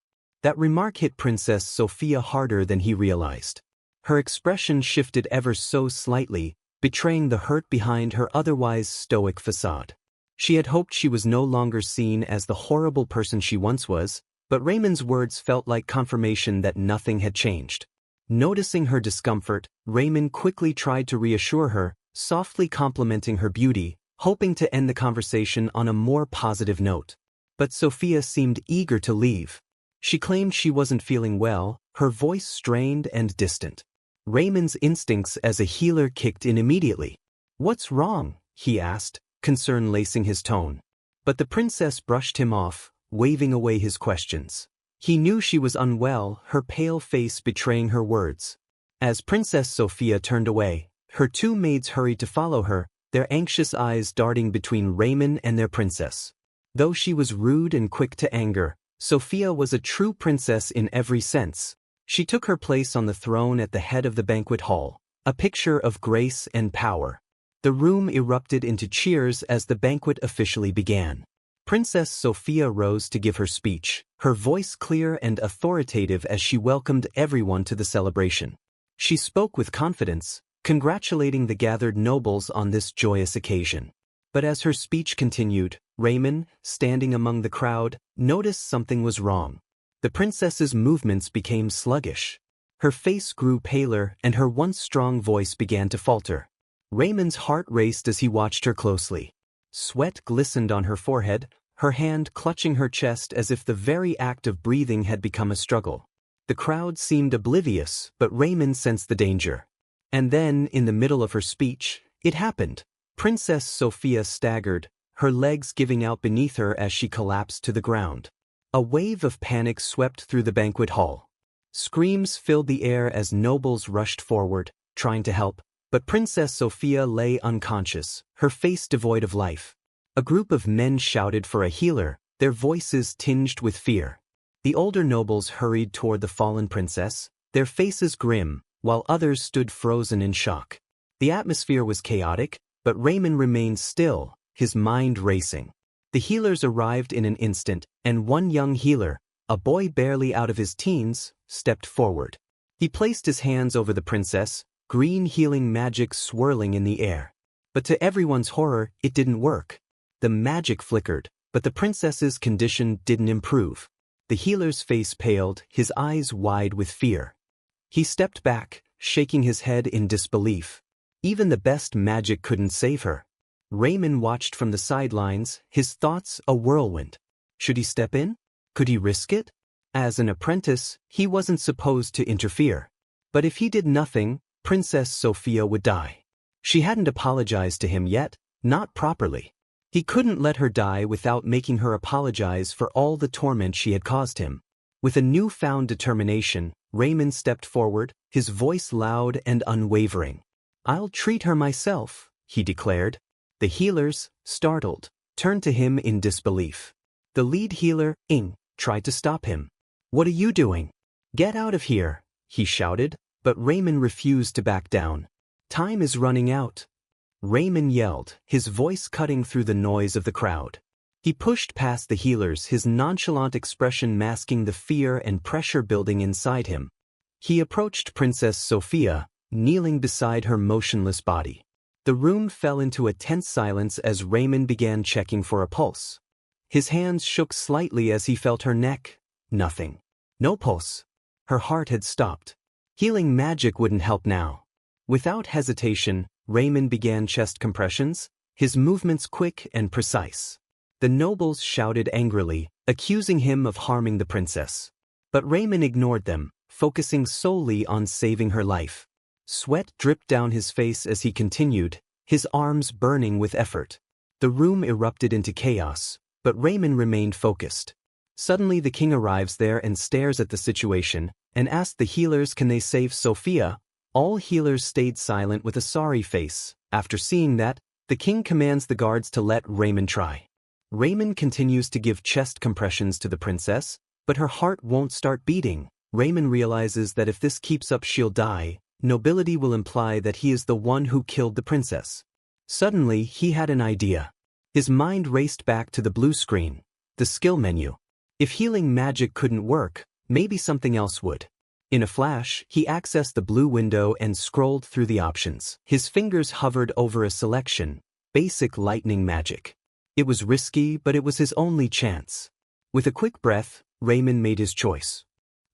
That remark hit Princess Sophia harder than he realized. Her expression shifted ever so slightly, betraying the hurt behind her otherwise stoic facade. She had hoped she was no longer seen as the horrible person she once was, but Raymond's words felt like confirmation that nothing had changed. Noticing her discomfort, Raymond quickly tried to reassure her, softly complimenting her beauty, hoping to end the conversation on a more positive note. But Sophia seemed eager to leave. She claimed she wasn't feeling well, her voice strained and distant. Raymond's instincts as a healer kicked in immediately. "What's wrong?" he asked, concern lacing his tone. But the princess brushed him off, waving away his questions. He knew she was unwell, her pale face betraying her words. As Princess Sophia turned away, her two maids hurried to follow her, their anxious eyes darting between Raymond and their princess. Though she was rude and quick to anger, Sophia was a true princess in every sense. She took her place on the throne at the head of the banquet hall, a picture of grace and power. The room erupted into cheers as the banquet officially began. Princess Sophia rose to give her speech, her voice clear and authoritative as she welcomed everyone to the celebration. She spoke with confidence, congratulating the gathered nobles on this joyous occasion. But as her speech continued, Raymond, standing among the crowd, noticed something was wrong. The princess's movements became sluggish. Her face grew paler and her once strong voice began to falter. Raymond's heart raced as he watched her closely. Sweat glistened on her forehead, her hand clutching her chest as if the very act of breathing had become a struggle. The crowd seemed oblivious, but Raymond sensed the danger. And then, in the middle of her speech, it happened. Princess Sophia staggered, her legs giving out beneath her as she collapsed to the ground. A wave of panic swept through the banquet hall. Screams filled the air as nobles rushed forward, trying to help, but Princess Sophia lay unconscious, her face devoid of life. A group of men shouted for a healer, their voices tinged with fear. The older nobles hurried toward the fallen princess, their faces grim, while others stood frozen in shock. The atmosphere was chaotic, but Raymond remained still, his mind racing. The healers arrived in an instant, and one young healer, a boy barely out of his teens, stepped forward. He placed his hands over the princess, green healing magic swirling in the air. But to everyone's horror, it didn't work. The magic flickered, but the princess's condition didn't improve. The healer's face paled, his eyes wide with fear. He stepped back, shaking his head in disbelief. Even the best magic couldn't save her. Raymond watched from the sidelines, his thoughts a whirlwind. Should he step in? Could he risk it? As an apprentice, he wasn't supposed to interfere. But if he did nothing, Princess Sophia would die. She hadn't apologized to him yet, not properly. He couldn't let her die without making her apologize for all the torment she had caused him. With a newfound determination, Raymond stepped forward, his voice loud and unwavering. "I'll treat her myself," he declared. The healers, startled, turned to him in disbelief. The lead healer, Ing, tried to stop him. "What are you doing? Get out of here," he shouted, but Raymond refused to back down. "Time is running out," Raymond yelled, his voice cutting through the noise of the crowd. He pushed past the healers, his nonchalant expression masking the fear and pressure building inside him. He approached Princess Sophia, kneeling beside her motionless body. The room fell into a tense silence as Raymond began checking for a pulse. His hands shook slightly as he felt her neck. Nothing. No pulse. Her heart had stopped. Healing magic wouldn't help now. Without hesitation, Raymond began chest compressions, his movements quick and precise. The nobles shouted angrily, accusing him of harming the princess. But Raymond ignored them, focusing solely on saving her life. Sweat dripped down his face as he continued, his arms burning with effort. The room erupted into chaos, but Raymond remained focused. Suddenly the king arrives there and stares at the situation, and asks the healers can they save Sophia. All healers stayed silent with a sorry face. After seeing that, the king commands the guards to let Raymond try. Raymond continues to give chest compressions to the princess, but her heart won't start beating. Raymond realizes that if this keeps up she'll die. Nobility will imply that he is the one who killed the princess. Suddenly, he had an idea. His mind raced back to the blue screen, the skill menu. If healing magic couldn't work, maybe something else would. In a flash, he accessed the blue window and scrolled through the options. His fingers hovered over a selection: basic lightning magic. It was risky, but it was his only chance. With a quick breath, Raymond made his choice.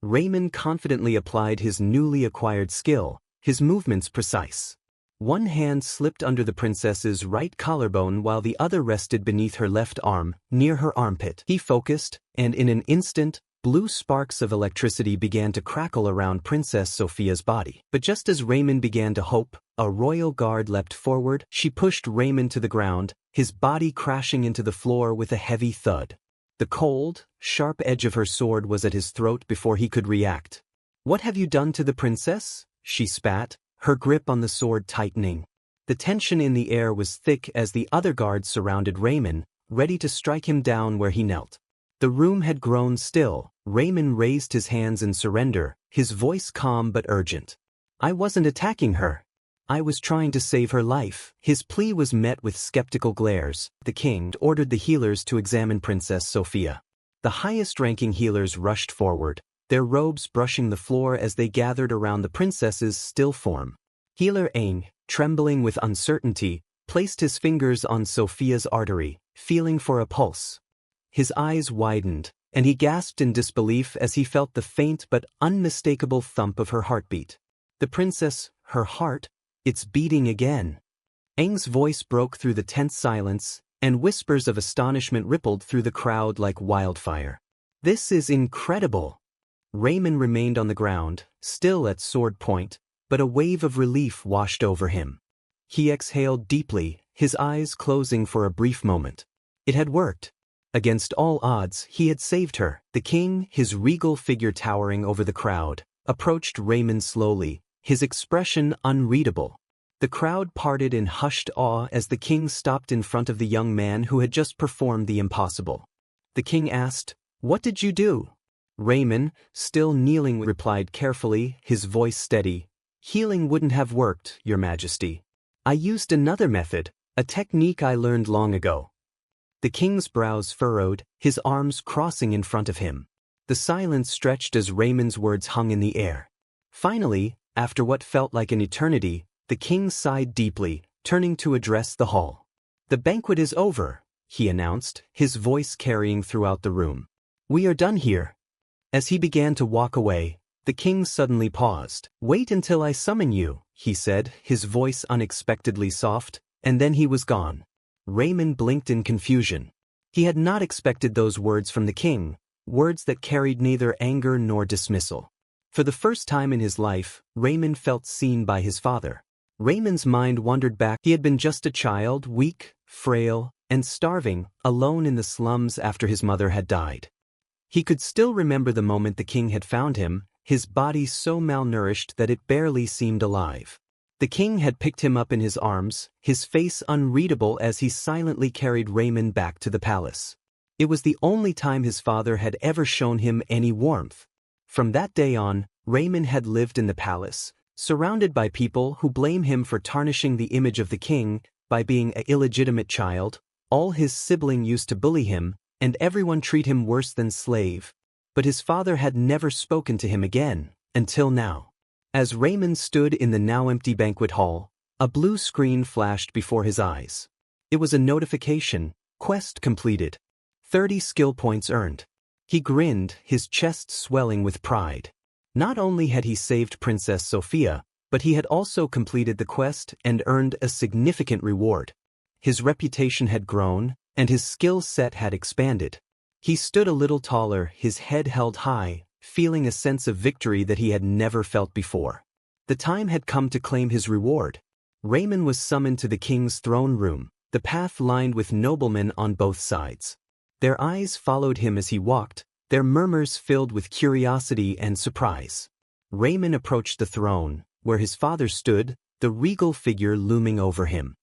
Raymond confidently applied his newly acquired skill, his movements precise. One hand slipped under the princess's right collarbone while the other rested beneath her left arm, near her armpit. He focused, and in an instant, blue sparks of electricity began to crackle around Princess Sophia's body. But just as Raymond began to hope, a royal guard leapt forward. She pushed Raymond to the ground, his body crashing into the floor with a heavy thud. The cold, sharp edge of her sword was at his throat before he could react. "What have you done to the princess?" she spat, her grip on the sword tightening. The tension in the air was thick as the other guards surrounded Raymond, ready to strike him down where he knelt. The room had grown still. Raymond raised his hands in surrender, his voice calm but urgent. "I wasn't attacking her. I was trying to save her life." His plea was met with skeptical glares. The king ordered the healers to examine Princess Sophia. The highest-ranking healers rushed forward, their robes brushing the floor as they gathered around the princess's still form. Healer Aang, trembling with uncertainty, placed his fingers on Sophia's artery, feeling for a pulse. His eyes widened, and he gasped in disbelief as he felt the faint but unmistakable thump of her heartbeat. The princess, her heart, it's beating again. Aang's voice broke through the tense silence, and whispers of astonishment rippled through the crowd like wildfire. "This is incredible." Raymond remained on the ground, still at sword point, but a wave of relief washed over him. He exhaled deeply, his eyes closing for a brief moment. It had worked. Against all odds, he had saved her. The king, his regal figure towering over the crowd, approached Raymond slowly, his expression unreadable. The crowd parted in hushed awe as the king stopped in front of the young man who had just performed the impossible. The king asked, "What did you do?" Raymond, still kneeling, replied carefully, his voice steady, "Healing wouldn't have worked, Your Majesty. I used another method, a technique I learned long ago." The king's brows furrowed, his arms crossing in front of him. The silence stretched as Raymond's words hung in the air. Finally, after what felt like an eternity, the king sighed deeply, turning to address the hall. "The banquet is over," he announced, his voice carrying throughout the room. "We are done here." As he began to walk away, the king suddenly paused. "Wait until I summon you," he said, his voice unexpectedly soft, and then he was gone. Raymond blinked in confusion. He had not expected those words from the king, words that carried neither anger nor dismissal. For the first time in his life, Raymond felt seen by his father. Raymond's mind wandered back. He had been just a child, weak, frail, and starving, alone in the slums after his mother had died. He could still remember the moment the king had found him, his body so malnourished that it barely seemed alive. The king had picked him up in his arms, his face unreadable as he silently carried Raymond back to the palace. It was the only time his father had ever shown him any warmth. From that day on, Raymond had lived in the palace, surrounded by people who blame him for tarnishing the image of the king by being an illegitimate child. All his siblings used to bully him, and everyone treat him worse than slave. But his father had never spoken to him again, until now. As Raymond stood in the now empty banquet hall, a blue screen flashed before his eyes. It was a notification: quest completed. 30 skill points earned. He grinned, his chest swelling with pride. Not only had he saved Princess Sophia, but he had also completed the quest and earned a significant reward. His reputation had grown, and his skill set had expanded. He stood a little taller, his head held high, feeling a sense of victory that he had never felt before. The time had come to claim his reward. Raymond was summoned to the king's throne room, the path lined with noblemen on both sides. Their eyes followed him as he walked, their murmurs filled with curiosity and surprise. Raymond approached the throne, where his father stood, the regal figure looming over him.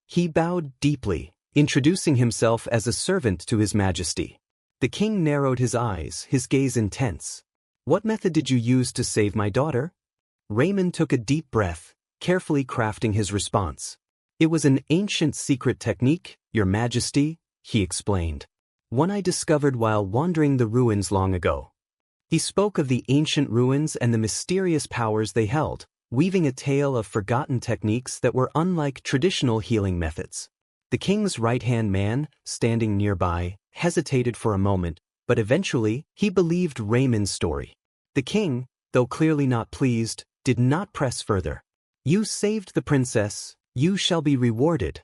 He bowed deeply, introducing himself as a servant to His Majesty. The king narrowed his eyes, his gaze intense. "What method did you use to save my daughter?" Raymond took a deep breath, carefully crafting his response. "It was an ancient secret technique, Your Majesty," he explained. "One I discovered while wandering the ruins long ago." He spoke of the ancient ruins and the mysterious powers they held, weaving a tale of forgotten techniques that were unlike traditional healing methods. The king's right-hand man, standing nearby, hesitated for a moment, but eventually, he believed Raymond's story. The king, though clearly not pleased, did not press further. "You saved the princess, you shall be rewarded."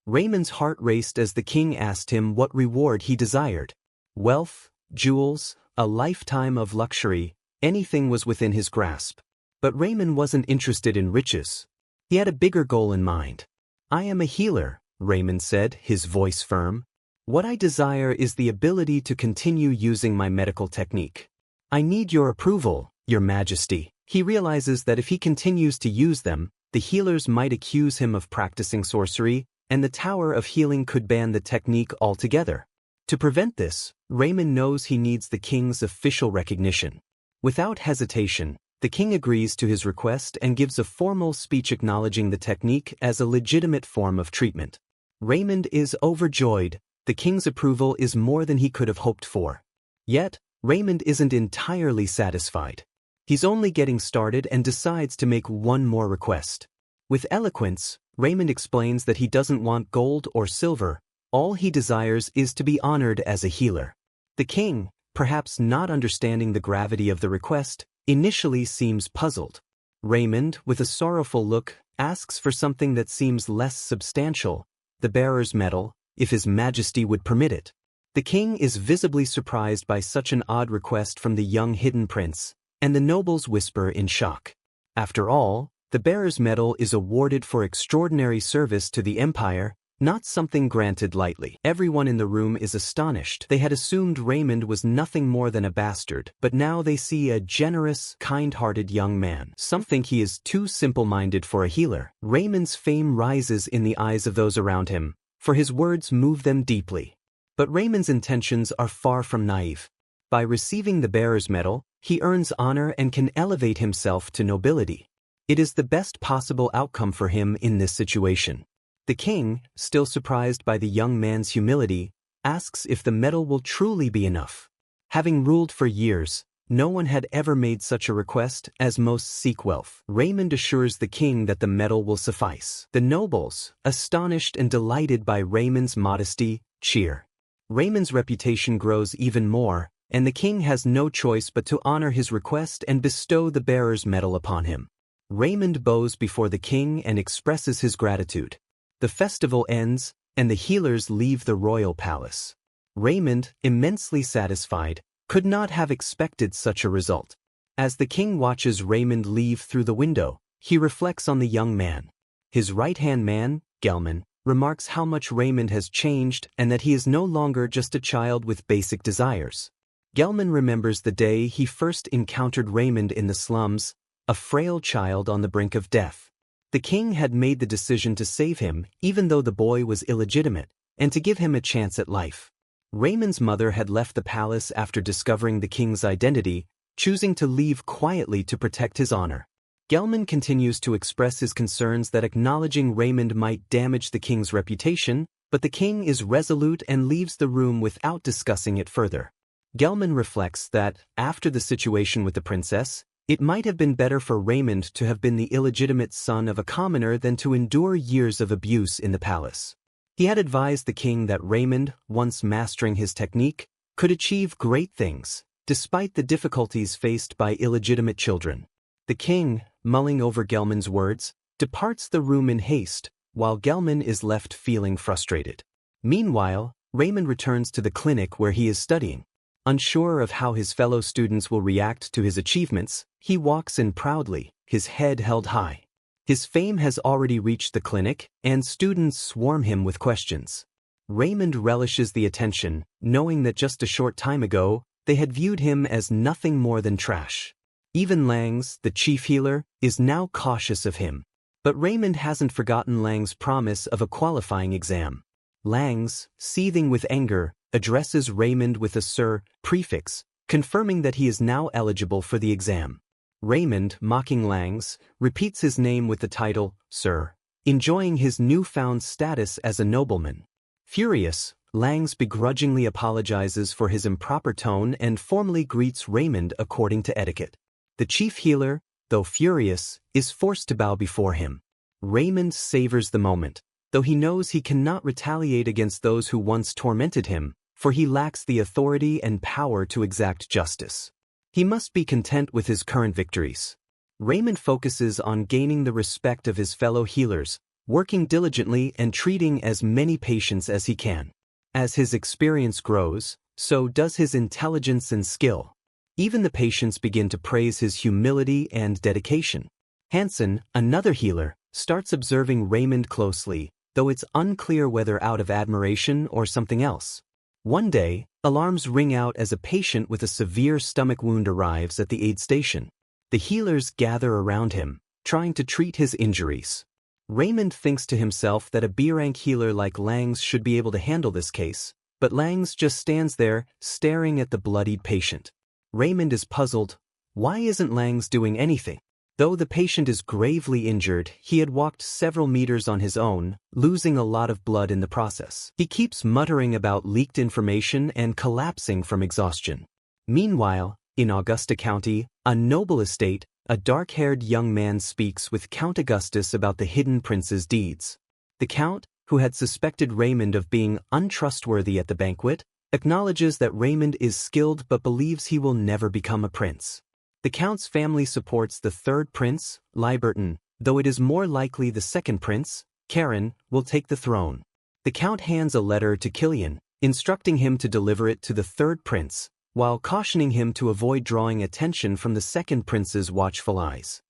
Raymond's heart raced as the king asked him what reward he desired. Wealth, jewels, a lifetime of luxury, anything was within his grasp. But Raymond wasn't interested in riches. He had a bigger goal in mind. "I am a healer," Raymond said, his voice firm. "What I desire is the ability to continue using my medical technique. I need your approval, Your Majesty." He realizes that if he continues to use them, the healers might accuse him of practicing sorcery, and the Tower of Healing could ban the technique altogether. To prevent this, Raymond knows he needs the king's official recognition. Without hesitation, the king agrees to his request and gives a formal speech acknowledging the technique as a legitimate form of treatment. Raymond is overjoyed. The king's approval is more than he could have hoped for. Yet, Raymond isn't entirely satisfied. He's only getting started and decides to make one more request. With eloquence, Raymond explains that he doesn't want gold or silver. All he desires is to be honored as a healer. The king, perhaps not understanding the gravity of the request, initially seems puzzled. Raymond, with a sorrowful look, asks for something that seems less substantial, the bearer's medal, if His Majesty would permit it. The king is visibly surprised by such an odd request from the young hidden prince, and the nobles whisper in shock. After all, the bearer's medal is awarded for extraordinary service to the empire, not something granted lightly. Everyone in the room is astonished. They had assumed Raymond was nothing more than a bastard, but now they see a generous, kind-hearted young man. Some think he is too simple-minded for a healer. Raymond's fame rises in the eyes of those around him, for his words move them deeply. But Raymond's intentions are far from naive. By receiving the bearer's medal, he earns honor and can elevate himself to nobility. It is the best possible outcome for him in this situation. The king, still surprised by the young man's humility, asks if the medal will truly be enough. Having ruled for years, no one had ever made such a request, as most seek wealth. Raymond assures the king that the medal will suffice. The nobles, astonished and delighted by Raymond's modesty, cheer. Raymond's reputation grows even more, and the king has no choice but to honor his request and bestow the bearer's medal upon him. Raymond bows before the king and expresses his gratitude. The festival ends, and the healers leave the royal palace. Raymond, immensely satisfied, could not have expected such a result. As the king watches Raymond leave through the window, he reflects on the young man. His right-hand man, Gelman, remarks how much Raymond has changed and that he is no longer just a child with basic desires. Gelman remembers the day he first encountered Raymond in the slums, a frail child on the brink of death. The king had made the decision to save him, even though the boy was illegitimate, and to give him a chance at life. Raymond's mother had left the palace after discovering the king's identity, choosing to leave quietly to protect his honor. Gelman continues to express his concerns that acknowledging Raymond might damage the king's reputation, but the king is resolute and leaves the room without discussing it further. Gelman reflects that, after the situation with the princess, it might have been better for Raymond to have been the illegitimate son of a commoner than to endure years of abuse in the palace. He had advised the king that Raymond, once mastering his technique, could achieve great things, despite the difficulties faced by illegitimate children. The king, mulling over Gelman's words, departs the room in haste, while Gelman is left feeling frustrated. Meanwhile, Raymond returns to the clinic where he is studying. Unsure of how his fellow students will react to his achievements, he walks in proudly, his head held high. His fame has already reached the clinic, and students swarm him with questions. Raymond relishes the attention, knowing that just a short time ago, they had viewed him as nothing more than trash. Even Langs, the chief healer, is now cautious of him. But Raymond hasn't forgotten Lang's promise of a qualifying exam. Langs, seething with anger, addresses Raymond with a Sir prefix, confirming that he is now eligible for the exam. Raymond, mocking Langs, repeats his name with the title, Sir, enjoying his newfound status as a nobleman. Furious, Langs begrudgingly apologizes for his improper tone and formally greets Raymond according to etiquette. The chief healer, though furious, is forced to bow before him. Raymond savors the moment, though he knows he cannot retaliate against those who once tormented him, for he lacks the authority and power to exact justice. He must be content with his current victories. Raymond focuses on gaining the respect of his fellow healers, working diligently and treating as many patients as he can. As his experience grows, so does his intelligence and skill. Even the patients begin to praise his humility and dedication. Hansen, another healer, starts observing Raymond closely, though it's unclear whether out of admiration or something else. One day, alarms ring out as a patient with a severe stomach wound arrives at the aid station. The healers gather around him, trying to treat his injuries. Raymond thinks to himself that a B-rank healer like Langs should be able to handle this case, but Langs just stands there, staring at the bloodied patient. Raymond is puzzled. Why isn't Langs doing anything? Though the patient is gravely injured, he had walked several meters on his own, losing a lot of blood in the process. He keeps muttering about leaked information and collapsing from exhaustion. Meanwhile, in Augusta County, a noble estate, a dark-haired young man speaks with Count Augustus about the hidden prince's deeds. The count, who had suspected Raymond of being untrustworthy at the banquet, acknowledges that Raymond is skilled but believes he will never become a prince. The count's family supports the third prince, Liberton, though it is more likely the second prince, Karen, will take the throne. The count hands a letter to Killian, instructing him to deliver it to the third prince, while cautioning him to avoid drawing attention from the second prince's watchful eyes.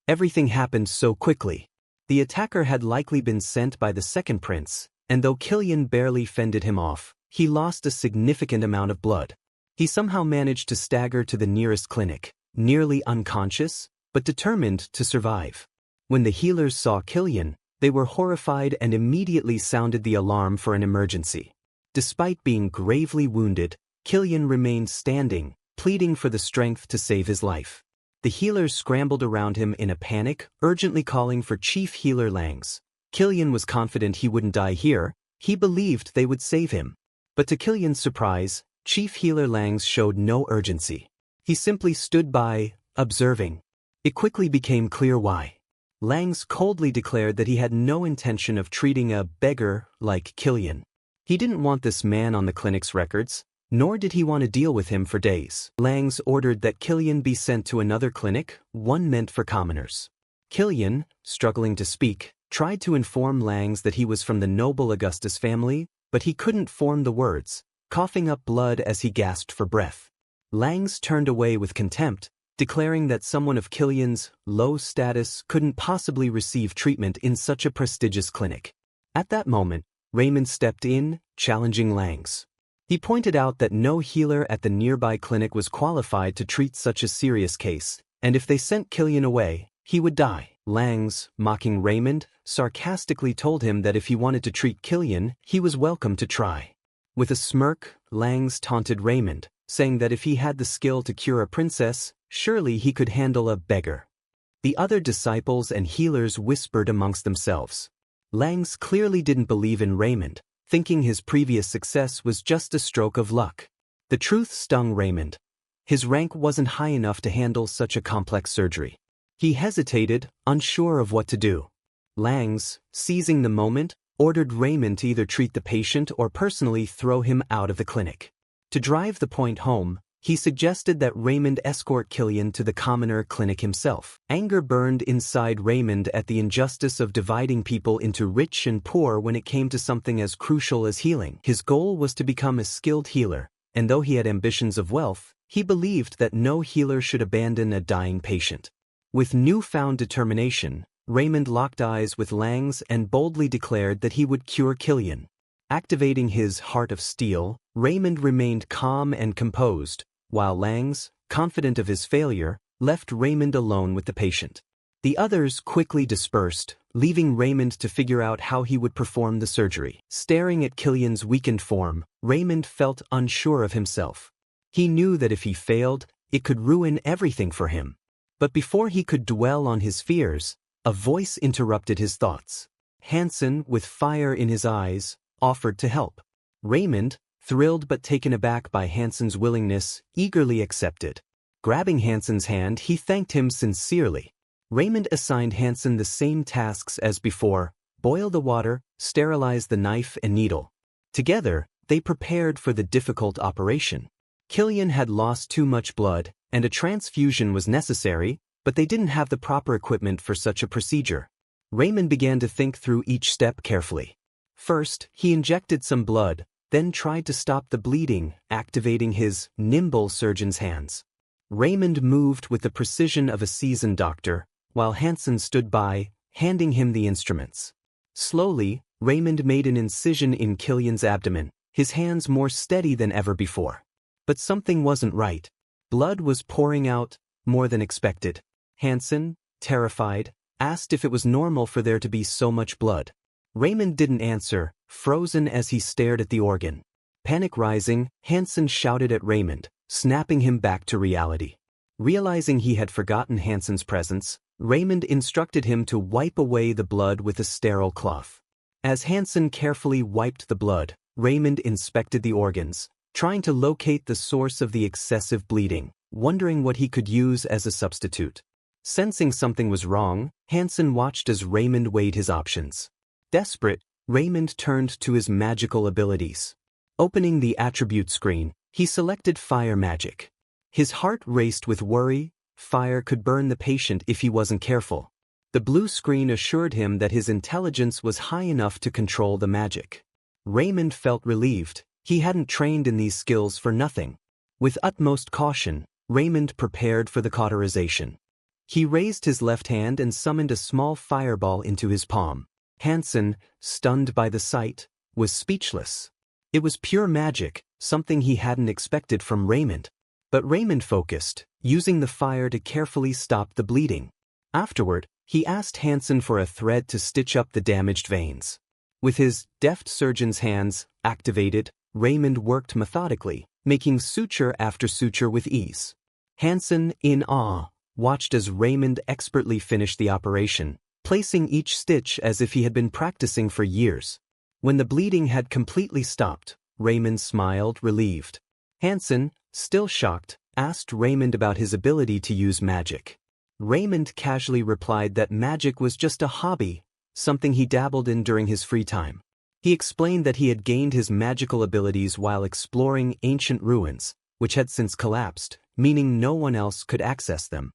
Everything happened so quickly. The attacker had likely been sent by the second prince, and though Killian barely fended him off, he lost a significant amount of blood. He somehow managed to stagger to the nearest clinic, nearly unconscious, but determined to survive. When the healers saw Killian, they were horrified and immediately sounded the alarm for an emergency. Despite being gravely wounded, Killian remained standing, pleading for the strength to save his life. The healers scrambled around him in a panic, urgently calling for Chief Healer Langs. Killian was confident he wouldn't die here. He believed they would save him. But to Killian's surprise, Chief Healer Langs showed no urgency. He simply stood by, observing. It quickly became clear why. Langs coldly declared that he had no intention of treating a beggar like Killian. He didn't want this man on the clinic's records, nor did he want to deal with him for days. Langs ordered that Killian be sent to another clinic, one meant for commoners. Killian, struggling to speak, tried to inform Langs that he was from the noble Augustus family, but he couldn't form the words, coughing up blood as he gasped for breath. Langs turned away with contempt, declaring that someone of Killian's low status couldn't possibly receive treatment in such a prestigious clinic. At that moment, Raymond stepped in, challenging Langs. He pointed out that no healer at the nearby clinic was qualified to treat such a serious case, and if they sent Killian away, he would die. Langs, mocking Raymond, sarcastically told him that if he wanted to treat Killian, he was welcome to try. With a smirk, Langs taunted Raymond, saying that if he had the skill to cure a princess, surely he could handle a beggar. The other disciples and healers whispered amongst themselves. Langs clearly didn't believe in Raymond, thinking his previous success was just a stroke of luck. The truth stung Raymond. His rank wasn't high enough to handle such a complex surgery. He hesitated, unsure of what to do. Langs, seizing the moment, ordered Raymond to either treat the patient or personally throw him out of the clinic. To drive the point home, he suggested that Raymond escort Killian to the commoner clinic himself. Anger burned inside Raymond at the injustice of dividing people into rich and poor when it came to something as crucial as healing. His goal was to become a skilled healer, and though he had ambitions of wealth, he believed that no healer should abandon a dying patient. With newfound determination, Raymond locked eyes with Langs and boldly declared that he would cure Killian. Activating his heart of steel, Raymond remained calm and composed, while Langs, confident of his failure, left Raymond alone with the patient. The others quickly dispersed, leaving Raymond to figure out how he would perform the surgery. Staring at Killian's weakened form, Raymond felt unsure of himself. He knew that if he failed, it could ruin everything for him. But before he could dwell on his fears, a voice interrupted his thoughts. Hansen, with fire in his eyes, offered to help. Raymond, thrilled but taken aback by Hansen's willingness, eagerly accepted. Grabbing Hansen's hand, he thanked him sincerely. Raymond assigned Hansen the same tasks as before: boil the water, sterilize the knife and needle. Together, they prepared for the difficult operation. Killian had lost too much blood, and a transfusion was necessary, but they didn't have the proper equipment for such a procedure. Raymond began to think through each step carefully. First, he injected some blood, then tried to stop the bleeding, activating his nimble surgeon's hands. Raymond moved with the precision of a seasoned doctor, while Hansen stood by, handing him the instruments. Slowly, Raymond made an incision in Killian's abdomen, his hands more steady than ever before. But something wasn't right. Blood was pouring out, more than expected. Hansen, terrified, asked if it was normal for there to be so much blood. Raymond didn't answer, frozen as he stared at the organ. Panic rising, Hansen shouted at Raymond, snapping him back to reality. Realizing he had forgotten Hansen's presence, Raymond instructed him to wipe away the blood with a sterile cloth. As Hansen carefully wiped the blood, Raymond inspected the organs, trying to locate the source of the excessive bleeding, wondering what he could use as a substitute. Sensing something was wrong, Hansen watched as Raymond weighed his options. Desperate, Raymond turned to his magical abilities. Opening the attribute screen, he selected fire magic. His heart raced with worry. Fire could burn the patient if he wasn't careful. The blue screen assured him that his intelligence was high enough to control the magic. Raymond felt relieved. He hadn't trained in these skills for nothing. With utmost caution, Raymond prepared for the cauterization. He raised his left hand and summoned a small fireball into his palm. Hansen, stunned by the sight, was speechless. It was pure magic, something he hadn't expected from Raymond. But Raymond focused, using the fire to carefully stop the bleeding. Afterward, he asked Hansen for a thread to stitch up the damaged veins. With his deft surgeon's hands activated, Raymond worked methodically, making suture after suture with ease. Hansen, in awe, watched as Raymond expertly finished the operation, placing each stitch as if he had been practicing for years. When the bleeding had completely stopped, Raymond smiled, relieved. Hansen, still shocked, asked Raymond about his ability to use magic. Raymond casually replied that magic was just a hobby, something he dabbled in during his free time. He explained that he had gained his magical abilities while exploring ancient ruins, which had since collapsed, meaning no one else could access them.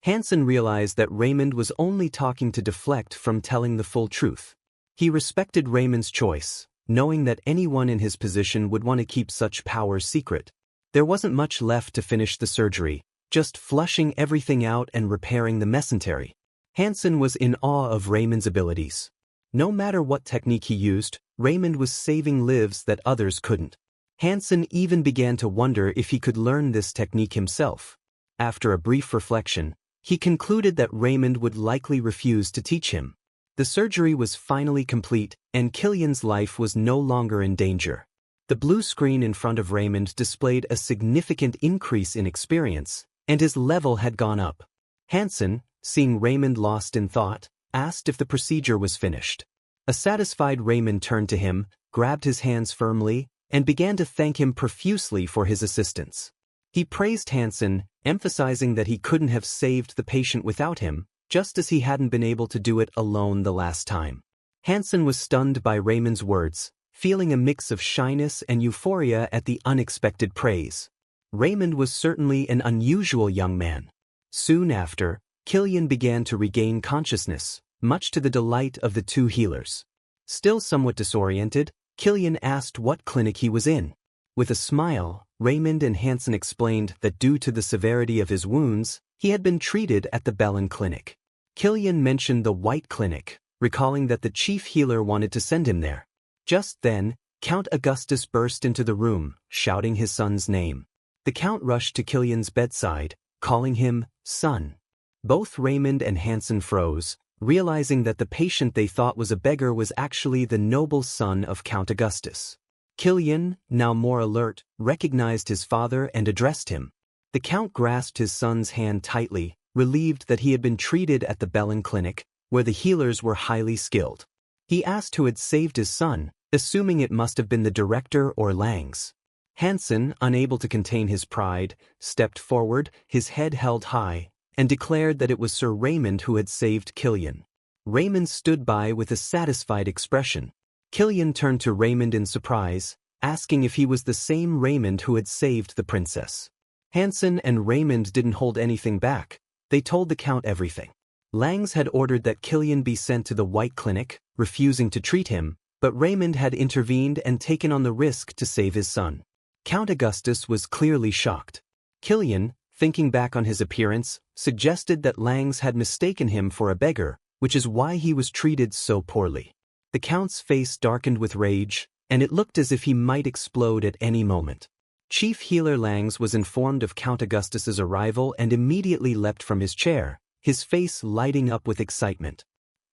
Hansen realized that Raymond was only talking to deflect from telling the full truth. He respected Raymond's choice, knowing that anyone in his position would want to keep such powers secret. There wasn't much left to finish the surgery, just flushing everything out and repairing the mesentery. Hansen was in awe of Raymond's abilities. No matter what technique he used, Raymond was saving lives that others couldn't. Hansen even began to wonder if he could learn this technique himself. After a brief reflection, he concluded that Raymond would likely refuse to teach him. The surgery was finally complete, and Killian's life was no longer in danger. The blue screen in front of Raymond displayed a significant increase in experience, and his level had gone up. Hansen, seeing Raymond lost in thought, asked if the procedure was finished. A satisfied Raymond turned to him, grabbed his hands firmly, and began to thank him profusely for his assistance. He praised Hansen, emphasizing that he couldn't have saved the patient without him, just as he hadn't been able to do it alone the last time. Hansen was stunned by Raymond's words, feeling a mix of shyness and euphoria at the unexpected praise. Raymond was certainly an unusual young man. Soon after, Killian began to regain consciousness, much to the delight of the two healers. Still somewhat disoriented, Killian asked what clinic he was in. With a smile, Raymond and Hansen explained that due to the severity of his wounds, he had been treated at the Bellin Clinic. Killian mentioned the White Clinic, recalling that the chief healer wanted to send him there. Just then, Count Augustus burst into the room, shouting his son's name. The Count rushed to Killian's bedside, calling him son. Both Raymond and Hansen froze, realizing that the patient they thought was a beggar was actually the noble son of Count Augustus. Killian, now more alert, recognized his father and addressed him. The Count grasped his son's hand tightly, relieved that he had been treated at the Bellin Clinic, where the healers were highly skilled. He asked who had saved his son, assuming it must have been the director or Langs. Hansen, unable to contain his pride, stepped forward, his head held high, and declared that it was Sir Raymond who had saved Killian. Raymond stood by with a satisfied expression. Killian turned to Raymond in surprise, asking if he was the same Raymond who had saved the princess. Hansen and Raymond didn't hold anything back. They told the Count everything. Langs had ordered that Killian be sent to the White Clinic, refusing to treat him, but Raymond had intervened and taken on the risk to save his son. Count Augustus was clearly shocked. Killian, thinking back on his appearance, suggested that Langs had mistaken him for a beggar, which is why he was treated so poorly. The Count's face darkened with rage, and it looked as if he might explode at any moment. Chief Healer Langs was informed of Count Augustus's arrival and immediately leapt from his chair, his face lighting up with excitement.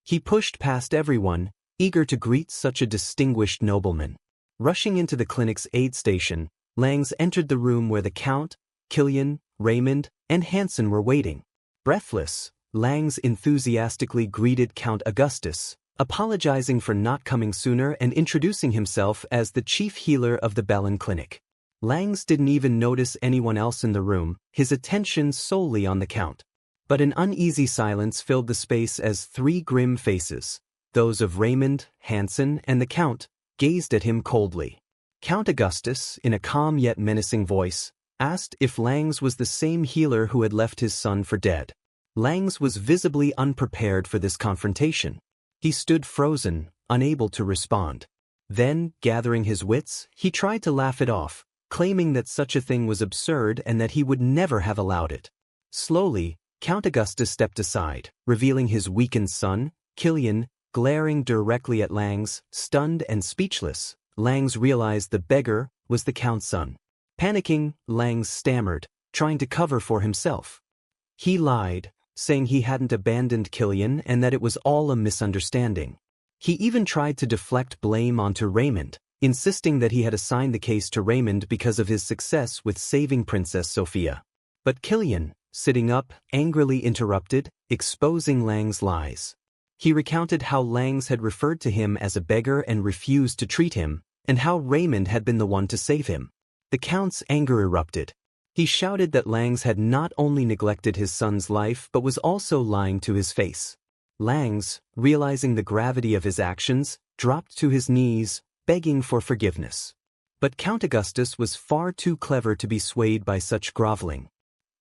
He pushed past everyone, eager to greet such a distinguished nobleman. Rushing into the clinic's aid station, Langs entered the room where the Count, Killian, Raymond, and Hansen were waiting. Breathless, Langs enthusiastically greeted Count Augustus, apologizing for not coming sooner and introducing himself as the chief healer of the Bellin Clinic. Langs didn't even notice anyone else in the room, his attention solely on the Count. But an uneasy silence filled the space as three grim faces, those of Raymond, Hansen, and the Count, gazed at him coldly. Count Augustus, in a calm yet menacing voice, asked if Langs was the same healer who had left his son for dead. Langs was visibly unprepared for this confrontation. He stood frozen, unable to respond. Then, gathering his wits, he tried to laugh it off, claiming that such a thing was absurd and that he would never have allowed it. Slowly, Count Augustus stepped aside, revealing his weakened son, Killian, glaring directly at Langs, stunned and speechless. Langs realized the beggar was the Count's son. Panicking, Langs stammered, trying to cover for himself. He lied, saying he hadn't abandoned Killian and that it was all a misunderstanding. He even tried to deflect blame onto Raymond, insisting that he had assigned the case to Raymond because of his success with saving Princess Sophia. But Killian, sitting up, angrily interrupted, exposing Langs' lies. He recounted how Langs had referred to him as a beggar and refused to treat him, and how Raymond had been the one to save him. The Count's anger erupted. He shouted that Langs had not only neglected his son's life but was also lying to his face. Langs, realizing the gravity of his actions, dropped to his knees, begging for forgiveness. But Count Augustus was far too clever to be swayed by such groveling.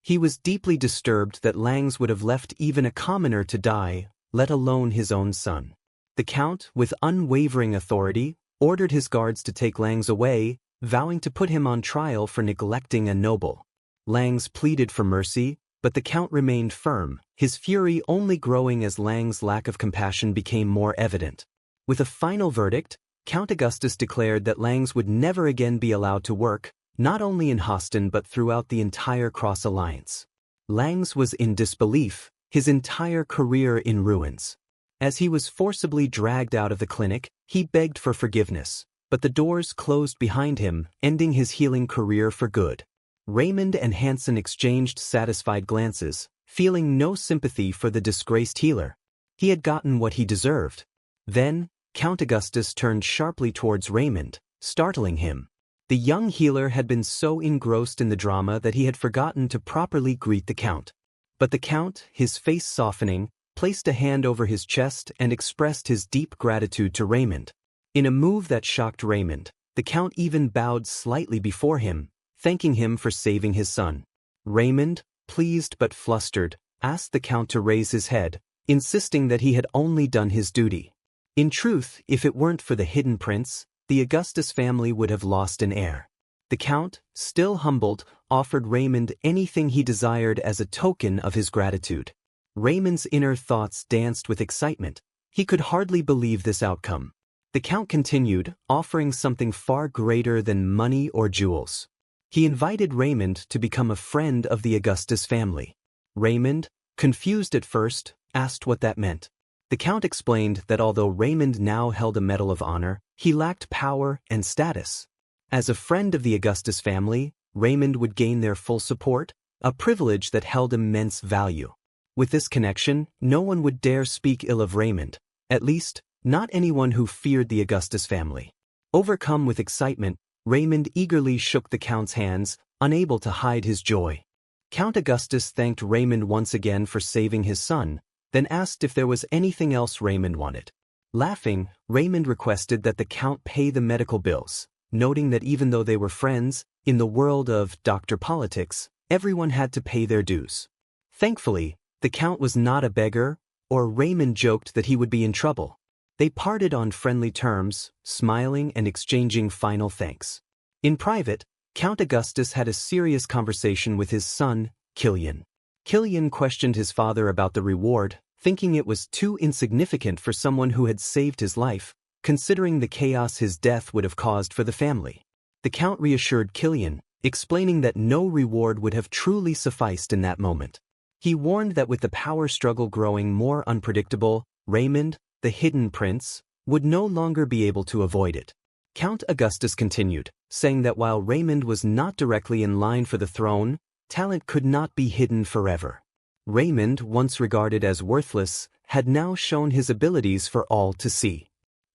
He was deeply disturbed that Langs would have left even a commoner to die, let alone his own son. The Count, with unwavering authority, ordered his guards to take Langs away, vowing to put him on trial for neglecting a noble. Langs pleaded for mercy, but the Count remained firm, his fury only growing as Langs' lack of compassion became more evident. With a final verdict, Count Augustus declared that Langs would never again be allowed to work, not only in Hoston but throughout the entire Cross Alliance. Langs was in disbelief, his entire career in ruins. As he was forcibly dragged out of the clinic, he begged for forgiveness, but the doors closed behind him, ending his healing career for good. Raymond and Hansen exchanged satisfied glances, feeling no sympathy for the disgraced healer. He had gotten what he deserved. Then, Count Augustus turned sharply towards Raymond, startling him. The young healer had been so engrossed in the drama that he had forgotten to properly greet the Count. But the Count, his face softening, placed a hand over his chest and expressed his deep gratitude to Raymond. In a move that shocked Raymond, the Count even bowed slightly before him, thanking him for saving his son. Raymond, pleased but flustered, asked the Count to raise his head, insisting that he had only done his duty. In truth, if it weren't for the hidden prince, the Augustus family would have lost an heir. The Count, still humbled, offered Raymond anything he desired as a token of his gratitude. Raymond's inner thoughts danced with excitement. He could hardly believe this outcome. The Count continued, offering something far greater than money or jewels. He invited Raymond to become a friend of the Augustus family. Raymond, confused at first, asked what that meant. The Count explained that although Raymond now held a Medal of Honor, he lacked power and status. As a friend of the Augustus family, Raymond would gain their full support, a privilege that held immense value. With this connection, no one would dare speak ill of Raymond, at least, not anyone who feared the Augustus family. Overcome with excitement, Raymond eagerly shook the Count's hands, unable to hide his joy. Count Augustus thanked Raymond once again for saving his son, then asked if there was anything else Raymond wanted. Laughing, Raymond requested that the Count pay the medical bills, noting that even though they were friends, in the world of doctor politics, everyone had to pay their dues. Thankfully, the Count was not a beggar, or Raymond joked that he would be in trouble. They parted on friendly terms, smiling and exchanging final thanks. In private, Count Augustus had a serious conversation with his son, Kilian. Kilian questioned his father about the reward, thinking it was too insignificant for someone who had saved his life, considering the chaos his death would have caused for the family. The Count reassured Kilian, explaining that no reward would have truly sufficed in that moment. He warned that with the power struggle growing more unpredictable, Raymond, the hidden prince, would no longer be able to avoid it. Count Augustus continued, saying that while Raymond was not directly in line for the throne, talent could not be hidden forever. Raymond, once regarded as worthless, had now shown his abilities for all to see.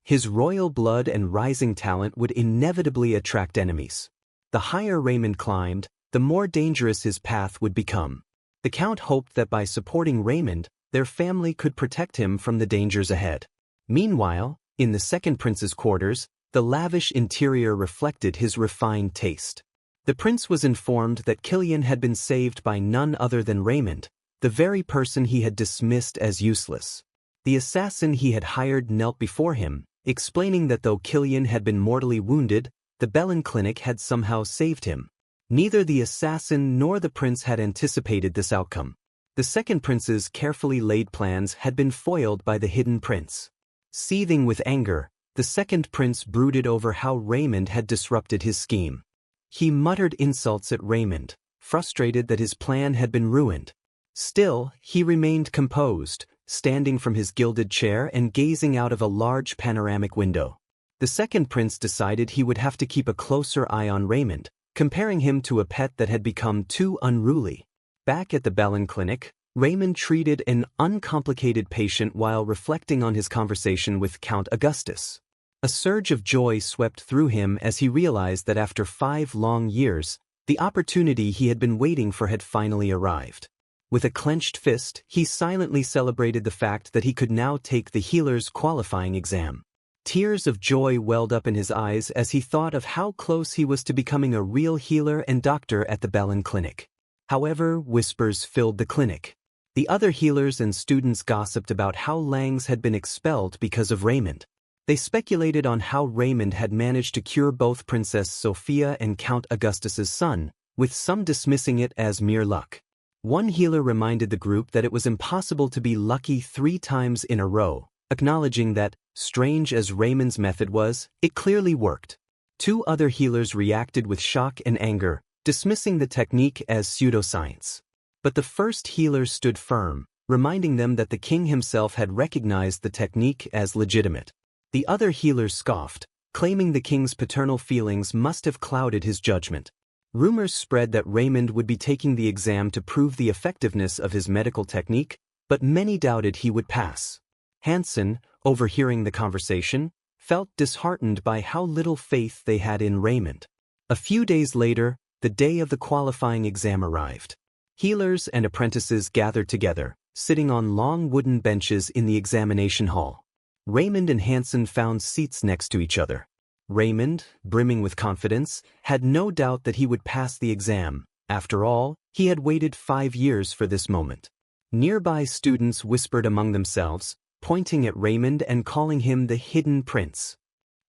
His royal blood and rising talent would inevitably attract enemies. The higher Raymond climbed, the more dangerous his path would become. The Count hoped that by supporting Raymond, their family could protect him from the dangers ahead. Meanwhile, in the second prince's quarters, the lavish interior reflected his refined taste. The prince was informed that Kilian had been saved by none other than Raymond, the very person he had dismissed as useless. The assassin he had hired knelt before him, explaining that though Kilian had been mortally wounded, the Bellin Clinic had somehow saved him. Neither the assassin nor the prince had anticipated this outcome. The second prince's carefully laid plans had been foiled by the hidden prince. Seething with anger, the second prince brooded over how Raymond had disrupted his scheme. He muttered insults at Raymond, frustrated that his plan had been ruined. Still, he remained composed, standing from his gilded chair and gazing out of a large panoramic window. The second prince decided he would have to keep a closer eye on Raymond, comparing him to a pet that had become too unruly. Back at the Bellin Clinic, Raymond treated an uncomplicated patient while reflecting on his conversation with Count Augustus. A surge of joy swept through him as he realized that after 5 long years, the opportunity he had been waiting for had finally arrived. With a clenched fist, he silently celebrated the fact that he could now take the healer's qualifying exam. Tears of joy welled up in his eyes as he thought of how close he was to becoming a real healer and doctor at the Bellin Clinic. However, whispers filled the clinic. The other healers and students gossiped about how Langs had been expelled because of Raymond. They speculated on how Raymond had managed to cure both Princess Sophia and Count Augustus's son, with some dismissing it as mere luck. One healer reminded the group that it was impossible to be lucky 3 times in a row, acknowledging that, strange as Raymond's method was, it clearly worked. 2 other healers reacted with shock and anger, dismissing the technique as pseudoscience. But the first healer stood firm, reminding them that the king himself had recognized the technique as legitimate. The other healers scoffed, claiming the king's paternal feelings must have clouded his judgment. Rumors spread that Raymond would be taking the exam to prove the effectiveness of his medical technique, but many doubted he would pass. Hansen, overhearing the conversation, felt disheartened by how little faith they had in Raymond. A few days later, the day of the qualifying exam arrived. Healers and apprentices gathered together, sitting on long wooden benches in the examination hall. Raymond and Hansen found seats next to each other. Raymond, brimming with confidence, had no doubt that he would pass the exam. After all, he had waited 5 years for this moment. Nearby students whispered among themselves, pointing at Raymond and calling him the hidden prince.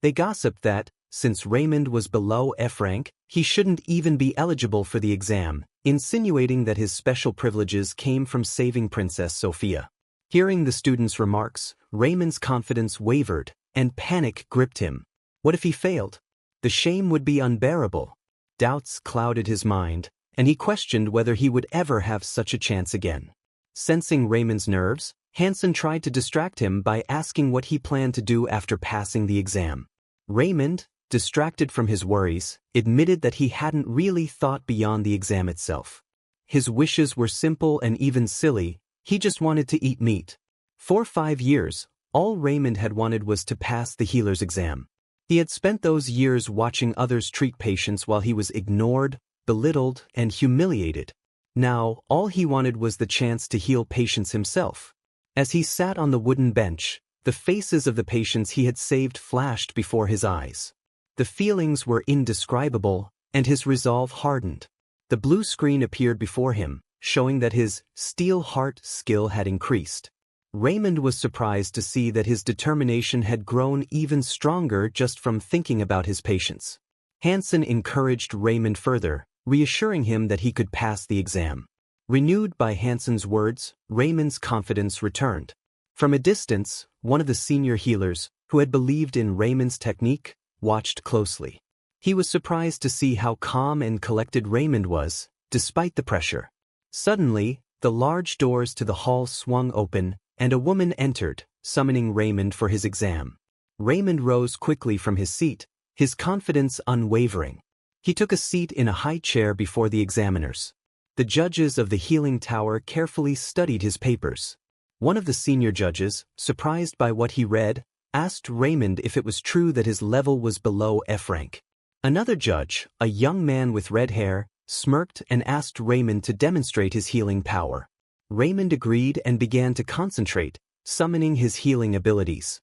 They gossiped that, since Raymond was below F-rank, he shouldn't even be eligible for the exam, insinuating that his special privileges came from saving Princess Sophia. Hearing the students' remarks, Raymond's confidence wavered, and panic gripped him. What if he failed? The shame would be unbearable. Doubts clouded his mind, and he questioned whether he would ever have such a chance again. Sensing Raymond's nerves, Hansen tried to distract him by asking what he planned to do after passing the exam. Raymond, distracted from his worries, admitted that he hadn't really thought beyond the exam itself. His wishes were simple and even silly, he just wanted to eat meat. For 5 years, all Raymond had wanted was to pass the healer's exam. He had spent those years watching others treat patients while he was ignored, belittled, and humiliated. Now, all he wanted was the chance to heal patients himself. As he sat on the wooden bench, the faces of the patients he had saved flashed before his eyes. The feelings were indescribable, and his resolve hardened. The blue screen appeared before him, showing that his steel heart skill had increased. Raymond was surprised to see that his determination had grown even stronger just from thinking about his patients. Hansen encouraged Raymond further, reassuring him that he could pass the exam. Renewed by Hansen's words, Raymond's confidence returned. From a distance, one of the senior healers, who had believed in Raymond's technique, watched closely. He was surprised to see how calm and collected Raymond was, despite the pressure. Suddenly, the large doors to the hall swung open, and a woman entered, summoning Raymond for his exam. Raymond rose quickly from his seat, his confidence unwavering. He took a seat in a high chair before the examiners. The judges of the healing tower carefully studied his papers. One of the senior judges, surprised by what he read, asked Raymond if it was true that his level was below F rank. Another judge, a young man with red hair, smirked and asked Raymond to demonstrate his healing power. Raymond agreed and began to concentrate, summoning his healing abilities.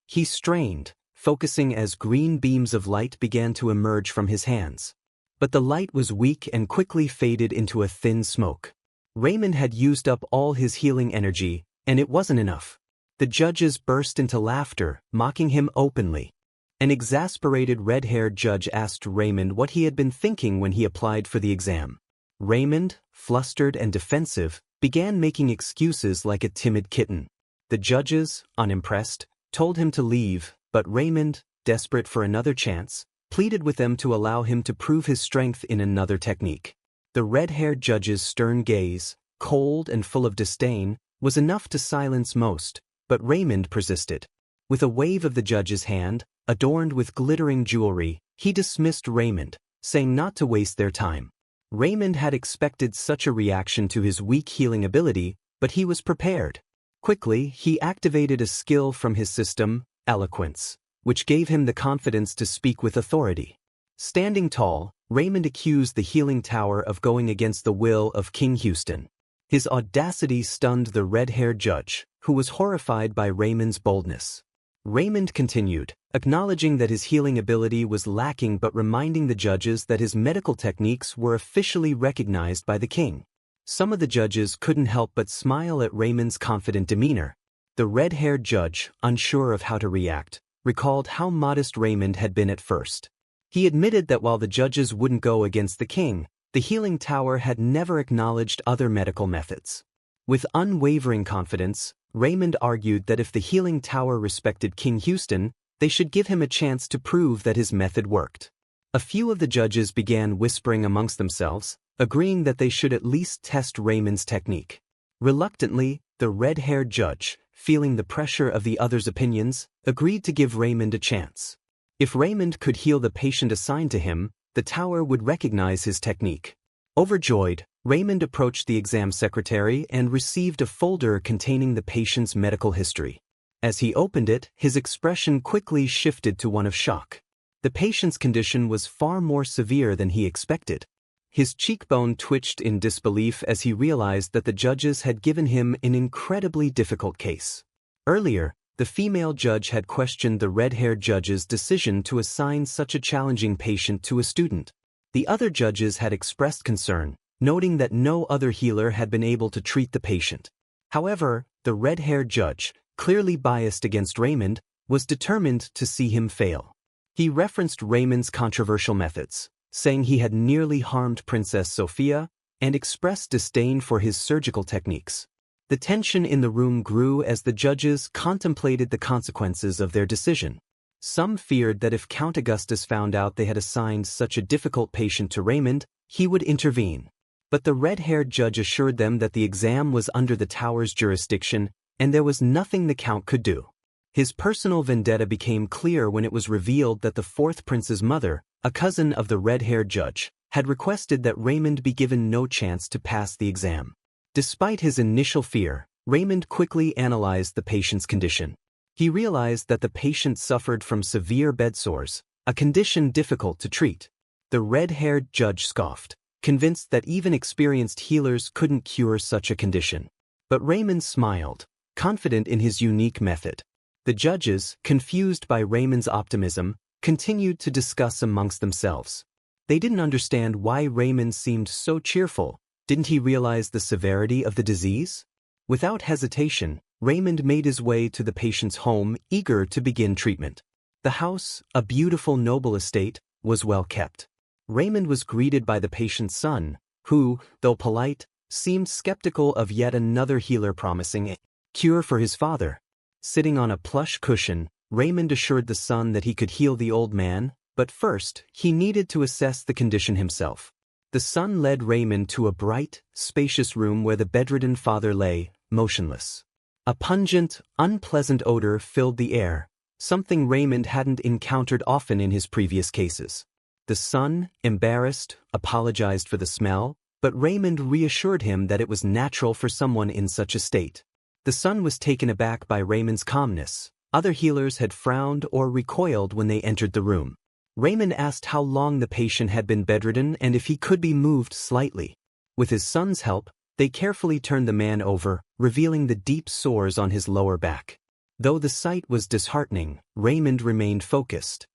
He strained, focusing as green beams of light began to emerge from his hands. But the light was weak and quickly faded into a thin smoke. Raymond had used up all his healing energy, and it wasn't enough. The judges burst into laughter, mocking him openly. An exasperated red-haired judge asked Raymond what he had been thinking when he applied for the exam. Raymond, flustered and defensive, began making excuses like a timid kitten. The judges, unimpressed, told him to leave, but Raymond, desperate for another chance, pleaded with them to allow him to prove his strength in another technique. The red-haired judge's stern gaze, cold and full of disdain, was enough to silence most, but Raymond persisted. With a wave of the judge's hand, adorned with glittering jewelry, he dismissed Raymond, saying not to waste their time. Raymond had expected such a reaction to his weak healing ability, but he was prepared. Quickly, he activated a skill from his system, eloquence, which gave him the confidence to speak with authority. Standing tall, Raymond accused the healing tower of going against the will of King Houston. His audacity stunned the red-haired judge, who was horrified by Raymond's boldness. Raymond continued, acknowledging that his healing ability was lacking but reminding the judges that his medical techniques were officially recognized by the king. Some of the judges couldn't help but smile at Raymond's confident demeanor. The red-haired judge, unsure of how to react, recalled how modest Raymond had been at first. He admitted that while the judges wouldn't go against the king, the healing tower had never acknowledged other medical methods. With unwavering confidence, Raymond argued that if the healing tower respected King Houston, they should give him a chance to prove that his method worked. A few of the judges began whispering amongst themselves, agreeing that they should at least test Raymond's technique. Reluctantly, the red-haired judge, feeling the pressure of the others' opinions, agreed to give Raymond a chance. If Raymond could heal the patient assigned to him, the tower would recognize his technique. Overjoyed, Raymond approached the exam secretary and received a folder containing the patient's medical history. As he opened it, his expression quickly shifted to one of shock. The patient's condition was far more severe than he expected. His cheekbone twitched in disbelief as he realized that the judges had given him an incredibly difficult case. Earlier, the female judge had questioned the red-haired judge's decision to assign such a challenging patient to a student. The other judges had expressed concern, noting that no other healer had been able to treat the patient. However, the red-haired judge, clearly biased against Raymond, was determined to see him fail. He referenced Raymond's controversial methods, saying he had nearly harmed Princess Sophia, and expressed disdain for his surgical techniques. The tension in the room grew as the judges contemplated the consequences of their decision. Some feared that if Count Augustus found out they had assigned such a difficult patient to Raymond, he would intervene. But the red-haired judge assured them that the exam was under the tower's jurisdiction, and there was nothing the Count could do. His personal vendetta became clear when it was revealed that the fourth prince's mother, a cousin of the red-haired judge, had requested that Raymond be given no chance to pass the exam. Despite his initial fear, Raymond quickly analyzed the patient's condition. He realized that the patient suffered from severe bed sores, a condition difficult to treat. The red-haired judge scoffed, convinced that even experienced healers couldn't cure such a condition. But Raymond smiled, confident in his unique method. The judges, confused by Raymond's optimism, continued to discuss amongst themselves. They didn't understand why Raymond seemed so cheerful. Didn't he realize the severity of the disease? Without hesitation, Raymond made his way to the patient's home, eager to begin treatment. The house, a beautiful noble estate, was well kept. Raymond was greeted by the patient's son, who, though polite, seemed skeptical of yet another healer promising a cure for his father. Sitting on a plush cushion, Raymond assured the son that he could heal the old man, but first, he needed to assess the condition himself. The son led Raymond to a bright, spacious room where the bedridden father lay, motionless. A pungent, unpleasant odor filled the air, something Raymond hadn't encountered often in his previous cases. The son, embarrassed, apologized for the smell, but Raymond reassured him that it was natural for someone in such a state. The son was taken aback by Raymond's calmness. Other healers had frowned or recoiled when they entered the room. Raymond asked how long the patient had been bedridden and if he could be moved slightly. With his son's help, they carefully turned the man over, revealing the deep sores on his lower back. Though the sight was disheartening, Raymond remained focused.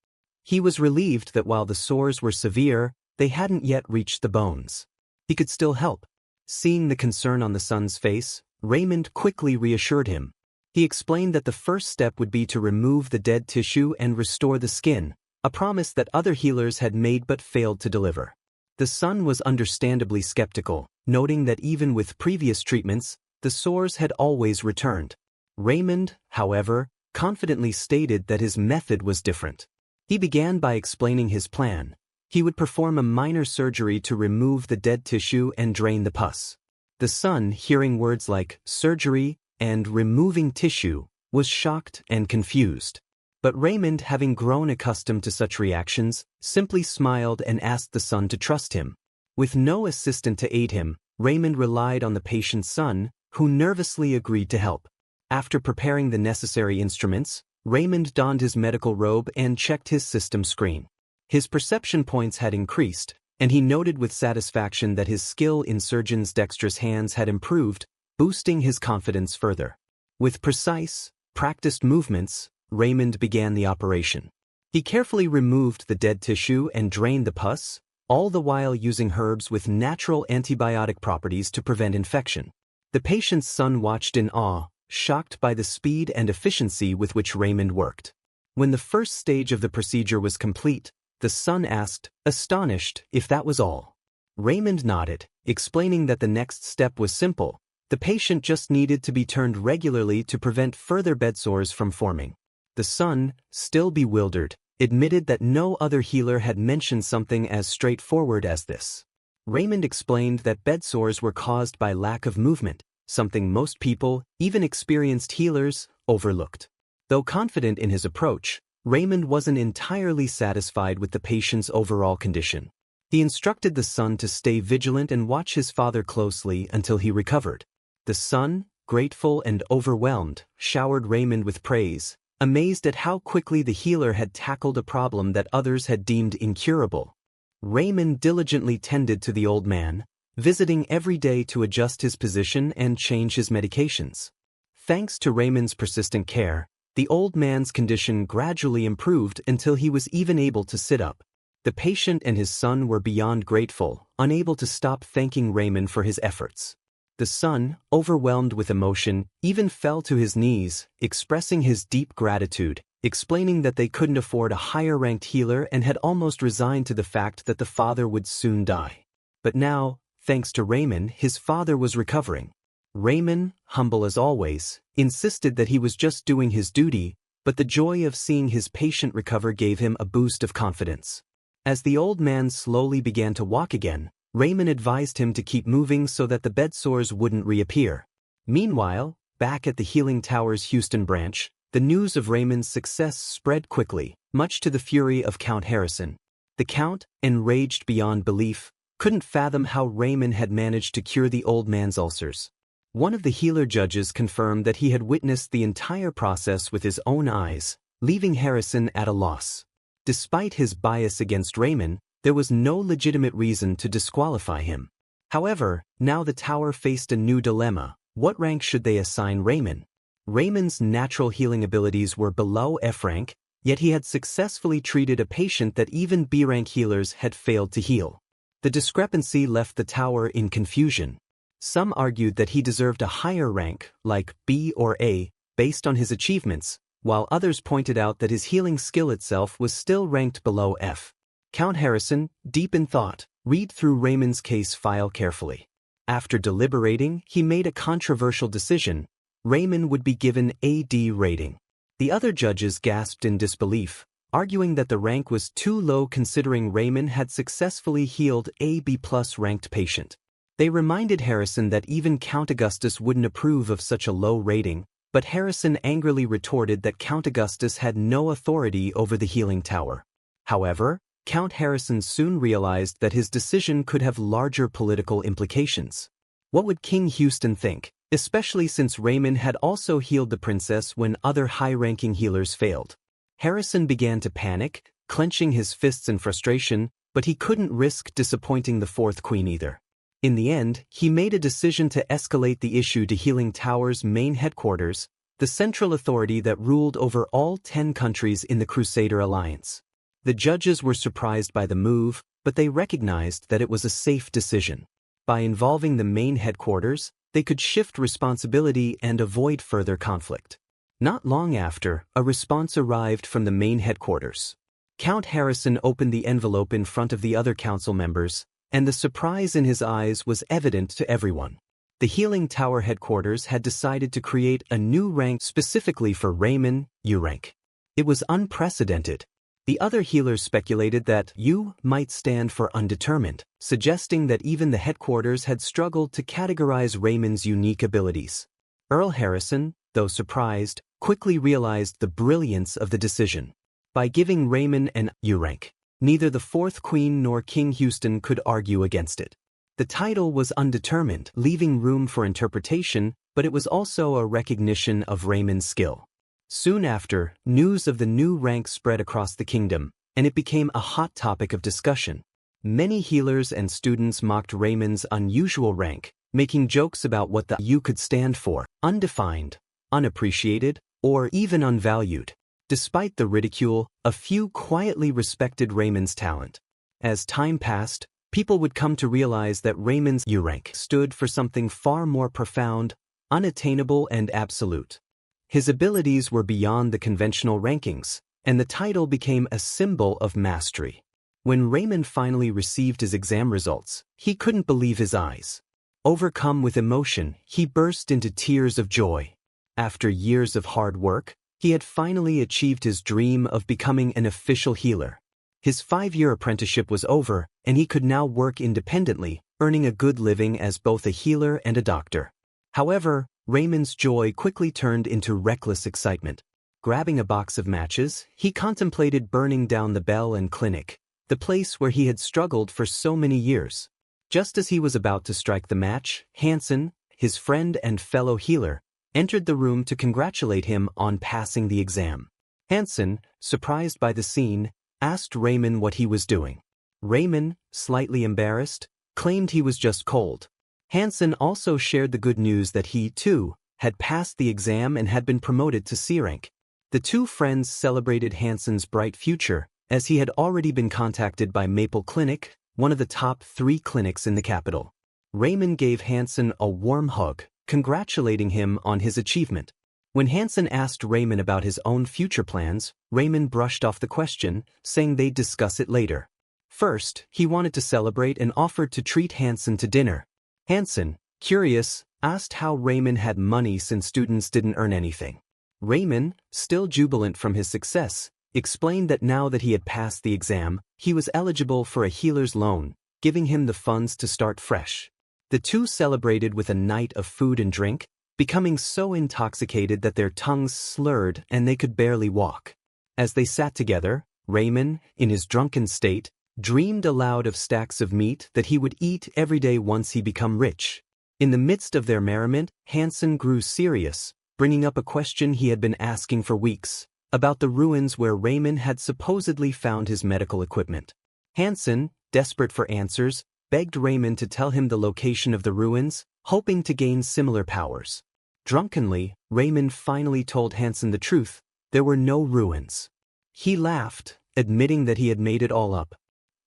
He was relieved that while the sores were severe, they hadn't yet reached the bones. He could still help. Seeing the concern on the son's face, Raymond quickly reassured him. He explained that the first step would be to remove the dead tissue and restore the skin, a promise that other healers had made but failed to deliver. The son was understandably skeptical, noting that even with previous treatments, the sores had always returned. Raymond, however, confidently stated that his method was different. He began by explaining his plan. He would perform a minor surgery to remove the dead tissue and drain the pus. The son, hearing words like surgery and removing tissue, was shocked and confused. But Raymond, having grown accustomed to such reactions, simply smiled and asked the son to trust him. With no assistant to aid him, Raymond relied on the patient's son, who nervously agreed to help. After preparing the necessary instruments, Raymond donned his medical robe and checked his system screen. His perception points had increased, and he noted with satisfaction that his skill in surgeon's dexterous hands had improved, boosting his confidence further. With precise, practiced movements, Raymond began the operation. He carefully removed the dead tissue and drained the pus, all the while using herbs with natural antibiotic properties to prevent infection. The patient's son watched in awe, shocked by the speed and efficiency with which Raymond worked. When the first stage of the procedure was complete, the son asked, astonished, if that was all. Raymond nodded, explaining that the next step was simple. The patient just needed to be turned regularly to prevent further bed sores from forming. The son, still bewildered, admitted that no other healer had mentioned something as straightforward as this. Raymond explained that bed sores were caused by lack of movement, something most people, even experienced healers, overlooked. Though confident in his approach, Raymond wasn't entirely satisfied with the patient's overall condition. He instructed the son to stay vigilant and watch his father closely until he recovered. The son, grateful and overwhelmed, showered Raymond with praise, amazed at how quickly the healer had tackled a problem that others had deemed incurable. Raymond diligently tended to the old man, visiting every day to adjust his position and change his medications. Thanks to Raymond's persistent care, the old man's condition gradually improved until he was even able to sit up. The patient and his son were beyond grateful, unable to stop thanking Raymond for his efforts. The son, overwhelmed with emotion, even fell to his knees, expressing his deep gratitude, explaining that they couldn't afford a higher-ranked healer and had almost resigned to the fact that the father would soon die. But now, thanks to Raymond, his father was recovering. Raymond, humble as always, insisted that he was just doing his duty, but the joy of seeing his patient recover gave him a boost of confidence. As the old man slowly began to walk again, Raymond advised him to keep moving so that the bed sores wouldn't reappear. Meanwhile, back at the Healing Tower's Houston branch, the news of Raymond's success spread quickly, much to the fury of Count Harrison. The Count, enraged beyond belief, couldn't fathom how Raymond had managed to cure the old man's ulcers. One of the healer judges confirmed that he had witnessed the entire process with his own eyes, leaving Harrison at a loss. Despite his bias against Raymond, there was no legitimate reason to disqualify him. However, now the tower faced a new dilemma. What rank should they assign Raymond? Raymond's natural healing abilities were below F rank, yet he had successfully treated a patient that even B rank healers had failed to heal. The discrepancy left the tower in confusion. Some argued that he deserved a higher rank, like B or A, based on his achievements, while others pointed out that his healing skill itself was still ranked below F. Count Harrison, deep in thought, read through Raymond's case file carefully. After deliberating, he made a controversial decision. Raymond would be given a D rating. The other judges gasped in disbelief, arguing that the rank was too low considering Raymond had successfully healed a B+ ranked patient. They reminded Harrison that even Count Augustus wouldn't approve of such a low rating, but Harrison angrily retorted that Count Augustus had no authority over the healing tower. However, Count Harrison soon realized that his decision could have larger political implications. What would King Houston think, especially since Raymond had also healed the princess when other high-ranking healers failed? Harrison began to panic, clenching his fists in frustration, but he couldn't risk disappointing the fourth queen either. In the end, he made a decision to escalate the issue to Healing Tower's main headquarters, the central authority that ruled over all 10 countries in the Crusader Alliance. The judges were surprised by the move, but they recognized that it was a safe decision. By involving the main headquarters, they could shift responsibility and avoid further conflict. Not long after, a response arrived from the main headquarters. Count Harrison opened the envelope in front of the other council members, and the surprise in his eyes was evident to everyone. The Healing Tower headquarters had decided to create a new rank specifically for Raymond, U rank. It was unprecedented. The other healers speculated that U might stand for undetermined, suggesting that even the headquarters had struggled to categorize Raymond's unique abilities. Earl Harrison, though surprised, quickly realized the brilliance of the decision. By giving Raymond an U rank, neither the fourth queen nor King Houston could argue against it. The title was undetermined, leaving room for interpretation, but it was also a recognition of Raymond's skill. Soon after, news of the new rank spread across the kingdom, and it became a hot topic of discussion. Many healers and students mocked Raymond's unusual rank, making jokes about what the U could stand for: undefined, unappreciated, or even unvalued. Despite the ridicule, a few quietly respected Raymond's talent. As time passed, people would come to realize that Raymond's U rank stood for something far more profound, unattainable, and absolute. His abilities were beyond the conventional rankings, and the title became a symbol of mastery. When Raymond finally received his exam results, he couldn't believe his eyes. Overcome with emotion, he burst into tears of joy. After years of hard work, he had finally achieved his dream of becoming an official healer. His 5-year apprenticeship was over, and he could now work independently, earning a good living as both a healer and a doctor. However, Raymond's joy quickly turned into reckless excitement. Grabbing a box of matches, he contemplated burning down the Bell and Clinic, the place where he had struggled for so many years. Just as he was about to strike the match, Hansen, his friend and fellow healer, entered the room to congratulate him on passing the exam. Hansen, surprised by the scene, asked Raymond what he was doing. Raymond, slightly embarrassed, claimed he was just cold. Hansen also shared the good news that he, too, had passed the exam and had been promoted to C rank. The two friends celebrated Hansen's bright future, as he had already been contacted by Maple Clinic, one of the top 3 clinics in the capital. Raymond gave Hansen a warm hug, congratulating him on his achievement. When Hansen asked Raymond about his own future plans, Raymond brushed off the question, saying they'd discuss it later. First, he wanted to celebrate and offered to treat Hansen to dinner. Hansen, curious, asked how Raymond had money since students didn't earn anything. Raymond, still jubilant from his success, explained that now that he had passed the exam, he was eligible for a healer's loan, giving him the funds to start fresh. The two celebrated with a night of food and drink, becoming so intoxicated that their tongues slurred and they could barely walk. As they sat together, Raymond, in his drunken state, dreamed aloud of stacks of meat that he would eat every day once he became rich. In the midst of their merriment, Hansen grew serious, bringing up a question he had been asking for weeks, about the ruins where Raymond had supposedly found his medical equipment. Hansen, desperate for answers, begged Raymond to tell him the location of the ruins, hoping to gain similar powers. Drunkenly, Raymond finally told Hansen the truth: there were no ruins. He laughed, admitting that he had made it all up.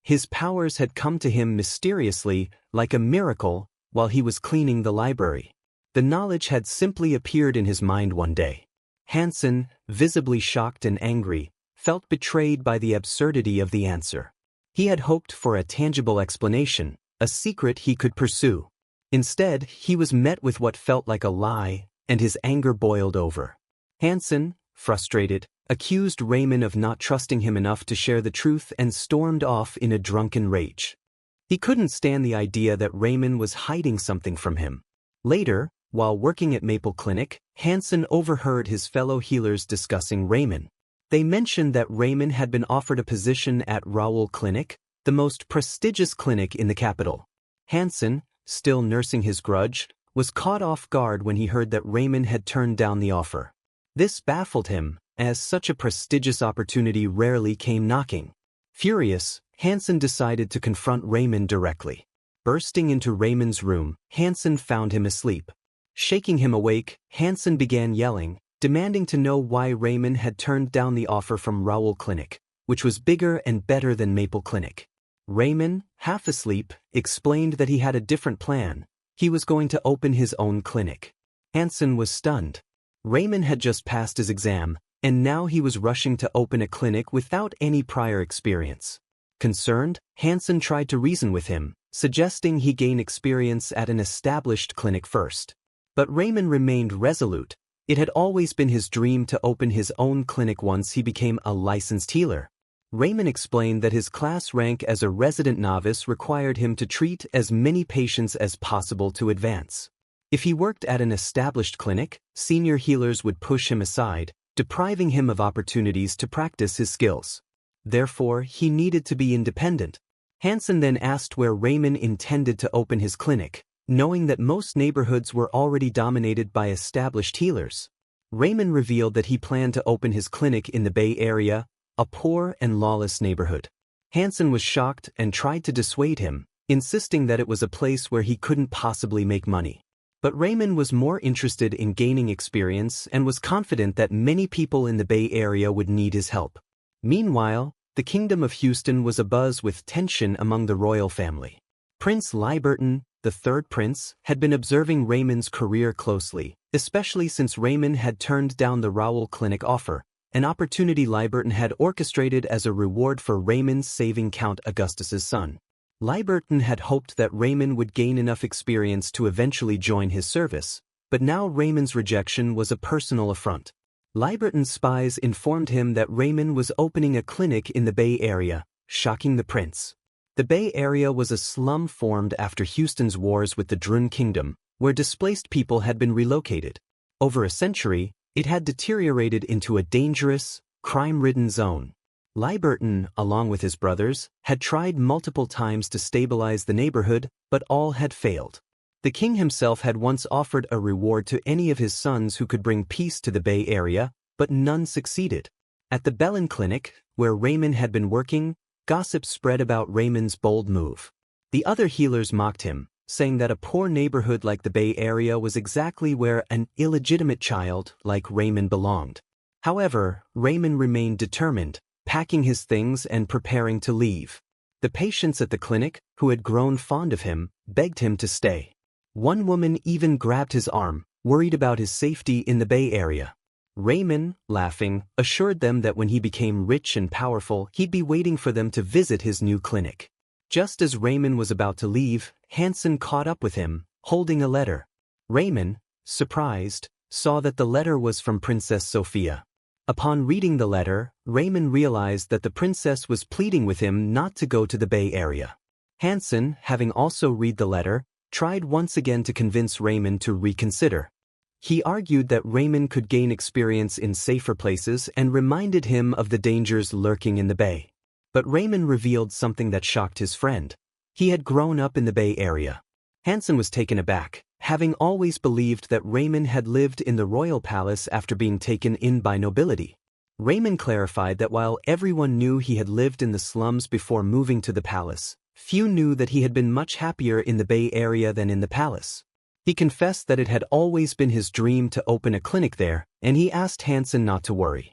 His powers had come to him mysteriously, like a miracle, while he was cleaning the library. The knowledge had simply appeared in his mind one day. Hansen, visibly shocked and angry, felt betrayed by the absurdity of the answer. He had hoped for a tangible explanation, a secret he could pursue. Instead, he was met with what felt like a lie, and his anger boiled over. Hansen, frustrated, accused Raymond of not trusting him enough to share the truth and stormed off in a drunken rage. He couldn't stand the idea that Raymond was hiding something from him. Later, while working at Maple Clinic, Hansen overheard his fellow healers discussing Raymond. They mentioned that Raymond had been offered a position at Raoul Clinic, the most prestigious clinic in the capital. Hansen, still nursing his grudge, was caught off guard when he heard that Raymond had turned down the offer. This baffled him, as such a prestigious opportunity rarely came knocking. Furious, Hansen decided to confront Raymond directly. Bursting into Raymond's room, Hansen found him asleep. Shaking him awake, Hansen began yelling, demanding to know why Raymond had turned down the offer from Raoul Clinic, which was bigger and better than Maple Clinic. Raymond, half asleep, explained that he had a different plan. He was going to open his own clinic. Hansen was stunned. Raymond had just passed his exam, and now he was rushing to open a clinic without any prior experience. Concerned, Hansen tried to reason with him, suggesting he gain experience at an established clinic first. But Raymond remained resolute. It had always been his dream to open his own clinic once he became a licensed healer. Raymond explained that his class rank as a resident novice required him to treat as many patients as possible to advance. If he worked at an established clinic, senior healers would push him aside, depriving him of opportunities to practice his skills. Therefore, he needed to be independent. Hansen then asked where Raymond intended to open his clinic, knowing that most neighborhoods were already dominated by established healers. Raymond revealed that he planned to open his clinic in the Bay Area, a poor and lawless neighborhood. Hansen was shocked and tried to dissuade him, insisting that it was a place where he couldn't possibly make money. But Raymond was more interested in gaining experience and was confident that many people in the Bay Area would need his help. Meanwhile, the Kingdom of Houston was abuzz with tension among the royal family. Prince Liberton, the third prince, had been observing Raymond's career closely, especially since Raymond had turned down the Raoul Clinic offer, an opportunity Liberton had orchestrated as a reward for Raymond saving Count Augustus's son. Liberton had hoped that Raymond would gain enough experience to eventually join his service, but now Raymond's rejection was a personal affront. Liberton's spies informed him that Raymond was opening a clinic in the Bay Area, shocking the prince. The Bay Area was a slum formed after Houston's wars with the Drun Kingdom, where displaced people had been relocated. Over a century, it had deteriorated into a dangerous, crime-ridden zone. Liberton, along with his brothers, had tried multiple times to stabilize the neighborhood, but all had failed. The king himself had once offered a reward to any of his sons who could bring peace to the Bay Area, but none succeeded. At the Bellin Clinic, where Raymond had been working, gossip spread about Raymond's bold move. The other healers mocked him, saying that a poor neighborhood like the Bay Area was exactly where an illegitimate child like Raymond belonged. However, Raymond remained determined, packing his things and preparing to leave. The patients at the clinic, who had grown fond of him, begged him to stay. One woman even grabbed his arm, worried about his safety in the Bay Area. Raymond, laughing, assured them that when he became rich and powerful, he'd be waiting for them to visit his new clinic. Just as Raymond was about to leave, Hansen caught up with him, holding a letter. Raymond, surprised, saw that the letter was from Princess Sophia. Upon reading the letter, Raymond realized that the princess was pleading with him not to go to the Bay Area. Hansen, having also read the letter, tried once again to convince Raymond to reconsider. He argued that Raymond could gain experience in safer places and reminded him of the dangers lurking in the Bay. But Raymond revealed something that shocked his friend. He had grown up in the Bay Area. Hansen was taken aback, having always believed that Raymond had lived in the royal palace after being taken in by nobility. Raymond clarified that while everyone knew he had lived in the slums before moving to the palace, few knew that he had been much happier in the Bay Area than in the palace. He confessed that it had always been his dream to open a clinic there, and he asked Hansen not to worry.